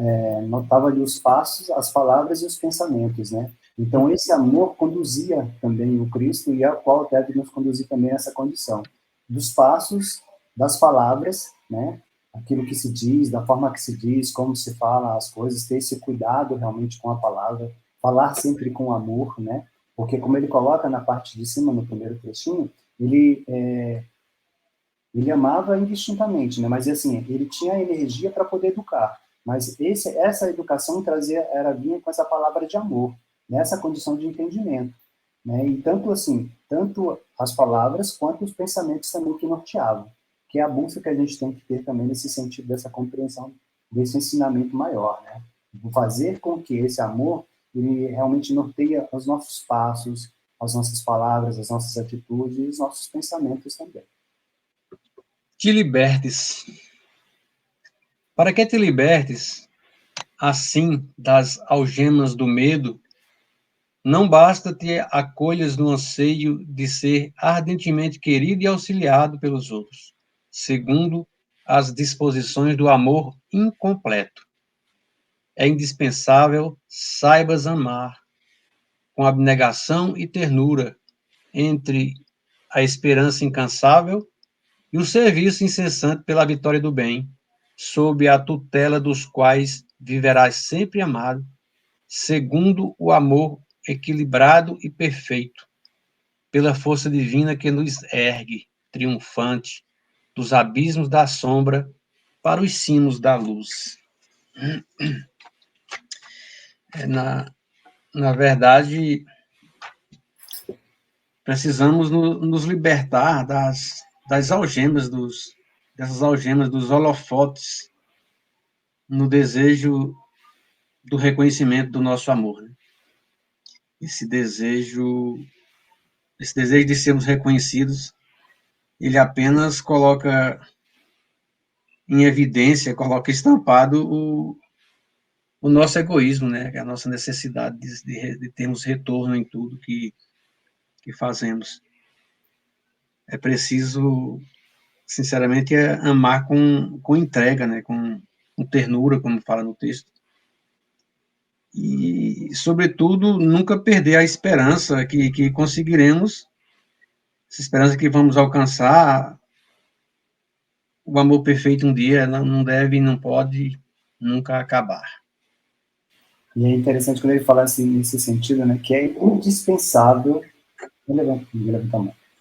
Speaker 2: notava ali os passos, as palavras e os pensamentos, né? Então, esse amor conduzia também o Cristo e a qual deve nos conduzir também a essa condição. Dos passos, das palavras, né? Aquilo que se diz, da forma que se diz, como se fala as coisas, ter esse cuidado realmente com a palavra, falar sempre com amor, né? Porque, como ele coloca na parte de cima, no primeiro trechinho, ele amava indistintamente, né? Mas, assim, ele tinha energia para poder educar. Mas essa educação vinha com essa palavra de amor, nessa condição de entendimento, né? E tanto as palavras quanto os pensamentos também que norteavam, que é a busca que a gente tem que ter também nesse sentido dessa compreensão, desse ensinamento maior, né? Fazer com que esse amor ele realmente norteia os nossos passos, as nossas palavras, as nossas atitudes e os nossos pensamentos também.
Speaker 3: Te libertes. Para que te libertes, assim, das algemas do medo, não basta te acolhas no anseio de ser ardentemente querido e auxiliado pelos outros, segundo as disposições do amor incompleto. É indispensável saibas amar, com abnegação e ternura, entre a esperança incansável e o serviço incessante pela vitória do bem, sob a tutela dos quais viverás sempre amado, segundo o amor equilibrado e perfeito, pela força divina que nos ergue, triunfante, dos abismos da sombra para os cimos da luz. Na verdade, precisamos nos libertar das algemas, dessas algemas, dos holofotes, no desejo do reconhecimento do nosso amor. Né? Esse desejo de sermos reconhecidos, ele apenas coloca em evidência, coloca estampado o nosso egoísmo, né? A nossa necessidade de termos retorno em tudo que fazemos. É preciso, sinceramente, amar com entrega, né? Com ternura, como fala no texto. E, sobretudo, nunca perder a esperança que conseguiremos, essa esperança que vamos alcançar o amor perfeito um dia, não deve e não pode nunca acabar.
Speaker 2: E é interessante quando ele fala assim, nesse sentido, né, que é indispensável,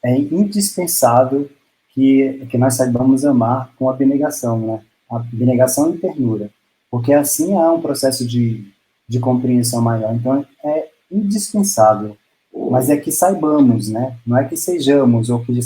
Speaker 2: é indispensável que nós saibamos amar com abnegação, né, abnegação e ternura, porque assim há um processo de compreensão maior. Então é indispensável, mas é que saibamos, né, não é que sejamos ou que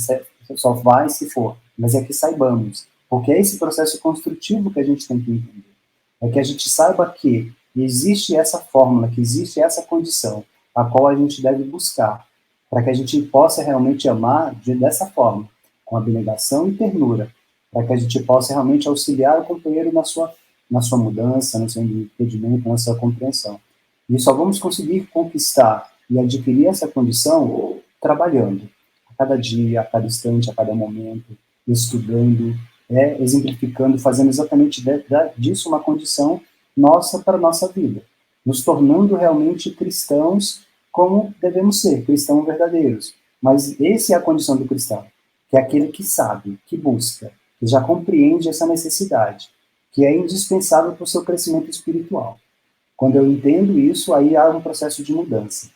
Speaker 2: só vai se for, mas é que saibamos, porque é esse processo construtivo que a gente tem que entender, é que a gente saiba que existe essa fórmula, que existe essa condição, a qual a gente deve buscar, para que a gente possa realmente amar dessa forma, com abnegação e ternura, para que a gente possa realmente auxiliar o companheiro na sua mudança, no seu entendimento, na sua compreensão. E só vamos conseguir conquistar e adquirir essa condição trabalhando, a cada dia, a cada instante, a cada momento, estudando, exemplificando, fazendo exatamente disso uma condição nossa para a nossa vida, nos tornando realmente cristãos como devemos ser, cristãos verdadeiros. Mas essa é a condição do cristão, que é aquele que sabe, que busca, que já compreende essa necessidade, que é indispensável para o seu crescimento espiritual. Quando eu entendo isso, aí há um processo de mudança.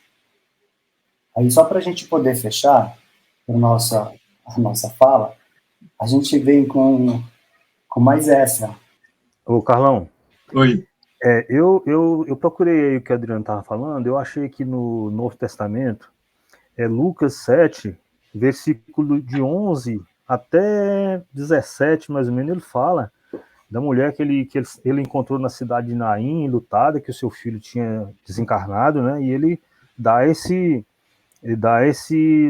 Speaker 2: Aí só para a gente poder fechar a nossa fala, a gente vem com mais essa.
Speaker 5: Ô, Carlão.
Speaker 3: Oi.
Speaker 5: Eu procurei aí o que o Adriano estava falando, eu achei que no Novo Testamento, Lucas 7, versículo de 11 até 17, mais ou menos, ele fala da mulher que ele encontrou na cidade de Naim, lutada, que o seu filho tinha desencarnado, né? E ele dá esse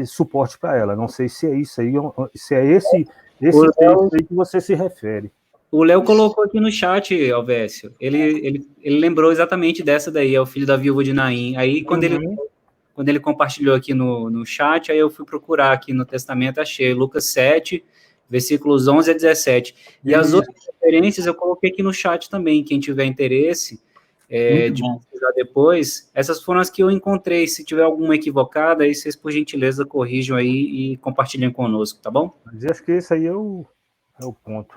Speaker 5: suporte para ela. Não sei se é isso aí, se é esse texto aí que você se refere.
Speaker 1: O Léo colocou aqui no chat, Alvécio. Ele lembrou exatamente dessa daí, é o filho da viúva de Naim. Aí, quando ele compartilhou aqui no chat, aí eu fui procurar aqui no Testamento, achei Lucas 7, versículos 11 a 17. E as outras referências eu coloquei aqui no chat também, quem tiver interesse de pesquisar depois. Essas foram as que eu encontrei. Se tiver alguma equivocada, aí vocês, por gentileza, corrijam aí e compartilhem conosco, tá bom?
Speaker 5: Mas acho que esse aí é o ponto.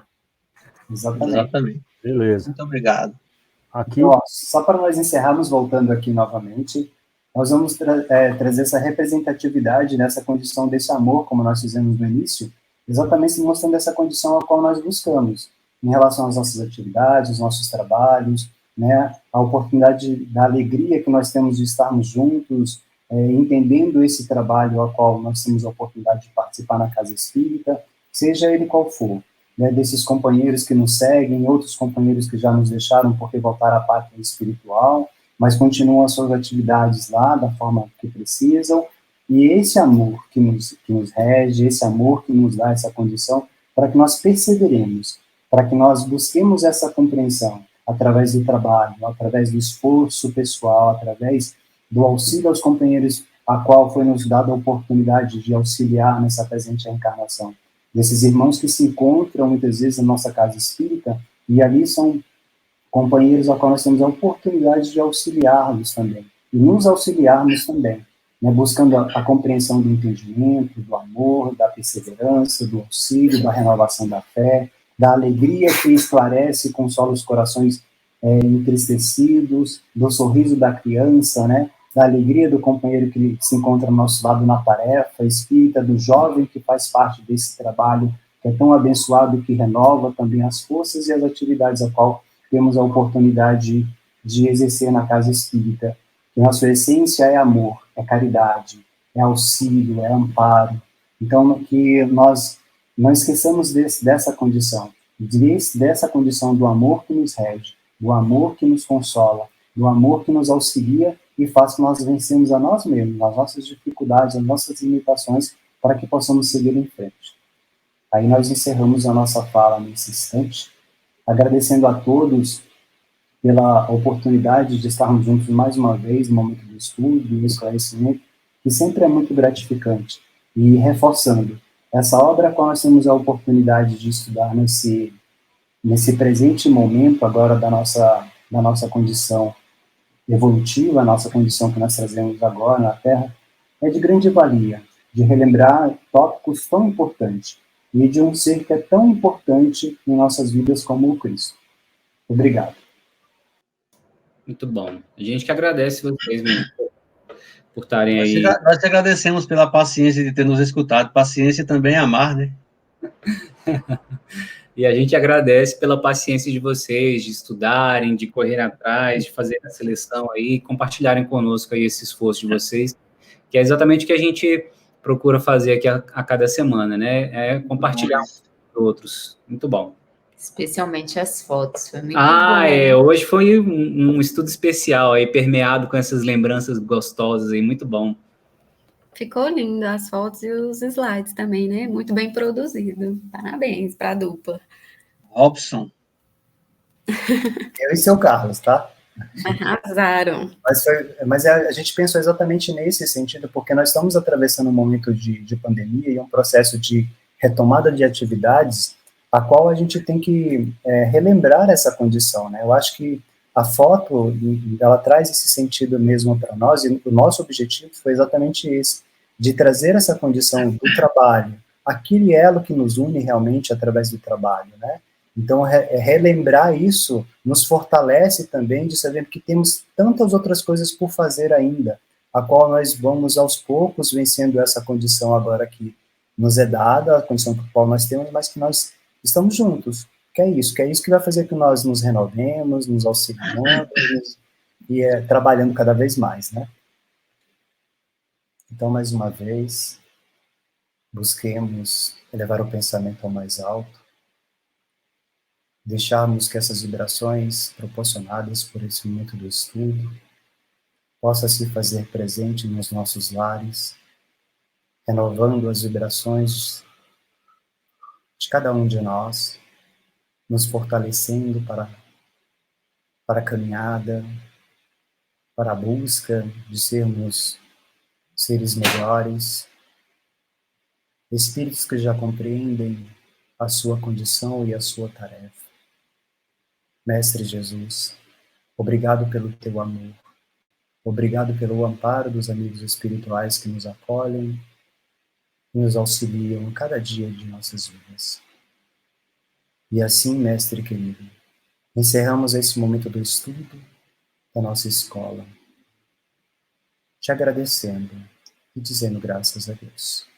Speaker 2: Exatamente.
Speaker 5: Beleza.
Speaker 3: Muito obrigado.
Speaker 5: Aqui...
Speaker 2: Então, ó, só para nós encerrarmos, voltando aqui novamente, nós vamos trazer essa representatividade nessa condição desse amor, como nós fizemos no início, exatamente mostrando essa condição a qual nós buscamos, em relação às nossas atividades, aos nossos trabalhos, né, a oportunidade da alegria que nós temos de estarmos juntos, entendendo esse trabalho a qual nós temos a oportunidade de participar na Casa Espírita, seja ele qual for, né, desses companheiros que nos seguem, outros companheiros que já nos deixaram porque voltaram à pátria espiritual, mas continuam as suas atividades lá da forma que precisam, e esse amor que nos rege, esse amor que nos dá essa condição, para que nós perseveremos, para que nós busquemos essa compreensão através do trabalho, através do esforço pessoal, através do auxílio aos companheiros a qual foi nos dada a oportunidade de auxiliar nessa presente reencarnação. Desses irmãos que se encontram muitas vezes na nossa casa espírita, e ali são companheiros ao qual nós temos a oportunidade de auxiliá-los também, e nos auxiliarmos também, né, buscando a compreensão do entendimento, do amor, da perseverança, do auxílio, da renovação da fé, da alegria que esclarece e consola os corações entristecidos, do sorriso da criança, né, da alegria do companheiro que se encontra ao nosso lado na tarefa espírita, do jovem que faz parte desse trabalho, que é tão abençoado e que renova também as forças e as atividades a qual temos a oportunidade de exercer na casa espírita. Que a sua essência é amor, é caridade, é auxílio, é amparo. Então, que nós não esqueçamos dessa condição, dessa condição do amor que nos rege, do amor que nos consola, do amor que nos auxilia e faz que nós vencemos a nós mesmos, as nossas dificuldades, as nossas limitações, para que possamos seguir em frente. Aí nós encerramos a nossa fala nesse instante, agradecendo a todos pela oportunidade de estarmos juntos mais uma vez no momento do estudo, do esclarecimento, que sempre é muito gratificante. E reforçando, essa obra a qual nós temos a oportunidade de estudar nesse presente momento agora da nossa condição evolutiva, a nossa condição que nós trazemos agora na Terra, é de grande valia, de relembrar tópicos tão importantes e de um ser que é tão importante em nossas vidas como o Cristo. Obrigado.
Speaker 1: Muito bom. A gente que agradece vocês, mesmo, por estarem aí.
Speaker 3: Nós te agradecemos pela paciência de ter nos escutado. Paciência também é amar, né?
Speaker 1: E a gente agradece pela paciência de vocês, de estudarem, de correr atrás, de fazer a seleção aí, compartilharem conosco aí esse esforço de vocês, que é exatamente o que a gente procura fazer aqui a cada semana, né? É compartilhar uns com os outros. Muito bom.
Speaker 7: Especialmente as fotos, foi muito bom.
Speaker 1: Hoje foi um estudo especial aí, permeado com essas lembranças gostosas aí, muito bom.
Speaker 6: Ficou lindo as fotos e os slides também, né? Muito bem produzido. Parabéns para a dupla.
Speaker 3: Robson.
Speaker 2: Eu e seu Carlos, tá?
Speaker 6: Arrasaram.
Speaker 2: Mas a gente pensou exatamente nesse sentido, porque nós estamos atravessando um momento de pandemia e um processo de retomada de atividades, a qual a gente tem que relembrar essa condição, né? Eu acho que a foto, ela traz esse sentido mesmo para nós, e o nosso objetivo foi exatamente esse, de trazer essa condição do trabalho, aquele elo que nos une realmente através do trabalho, né? Então, relembrar isso nos fortalece também de saber que temos tantas outras coisas por fazer ainda, a qual nós vamos aos poucos vencendo essa condição agora que nos é dada, a condição por qual nós temos, mas que nós estamos juntos. Que é isso que vai fazer que nós nos renovemos, nos auxiliemos e trabalhando cada vez mais, né? Então, mais uma vez, busquemos elevar o pensamento ao mais alto, deixarmos que essas vibrações proporcionadas por esse momento do estudo possa se fazer presente nos nossos lares, renovando as vibrações de cada um de nós, nos fortalecendo para a caminhada, para a busca de sermos seres melhores, espíritos que já compreendem a sua condição e a sua tarefa. Mestre Jesus, obrigado pelo teu amor, obrigado pelo amparo dos amigos espirituais que nos acolhem e nos auxiliam a cada dia de nossas vidas. E assim, Mestre querido, encerramos esse momento do estudo da nossa escola, te agradecendo e dizendo graças a Deus.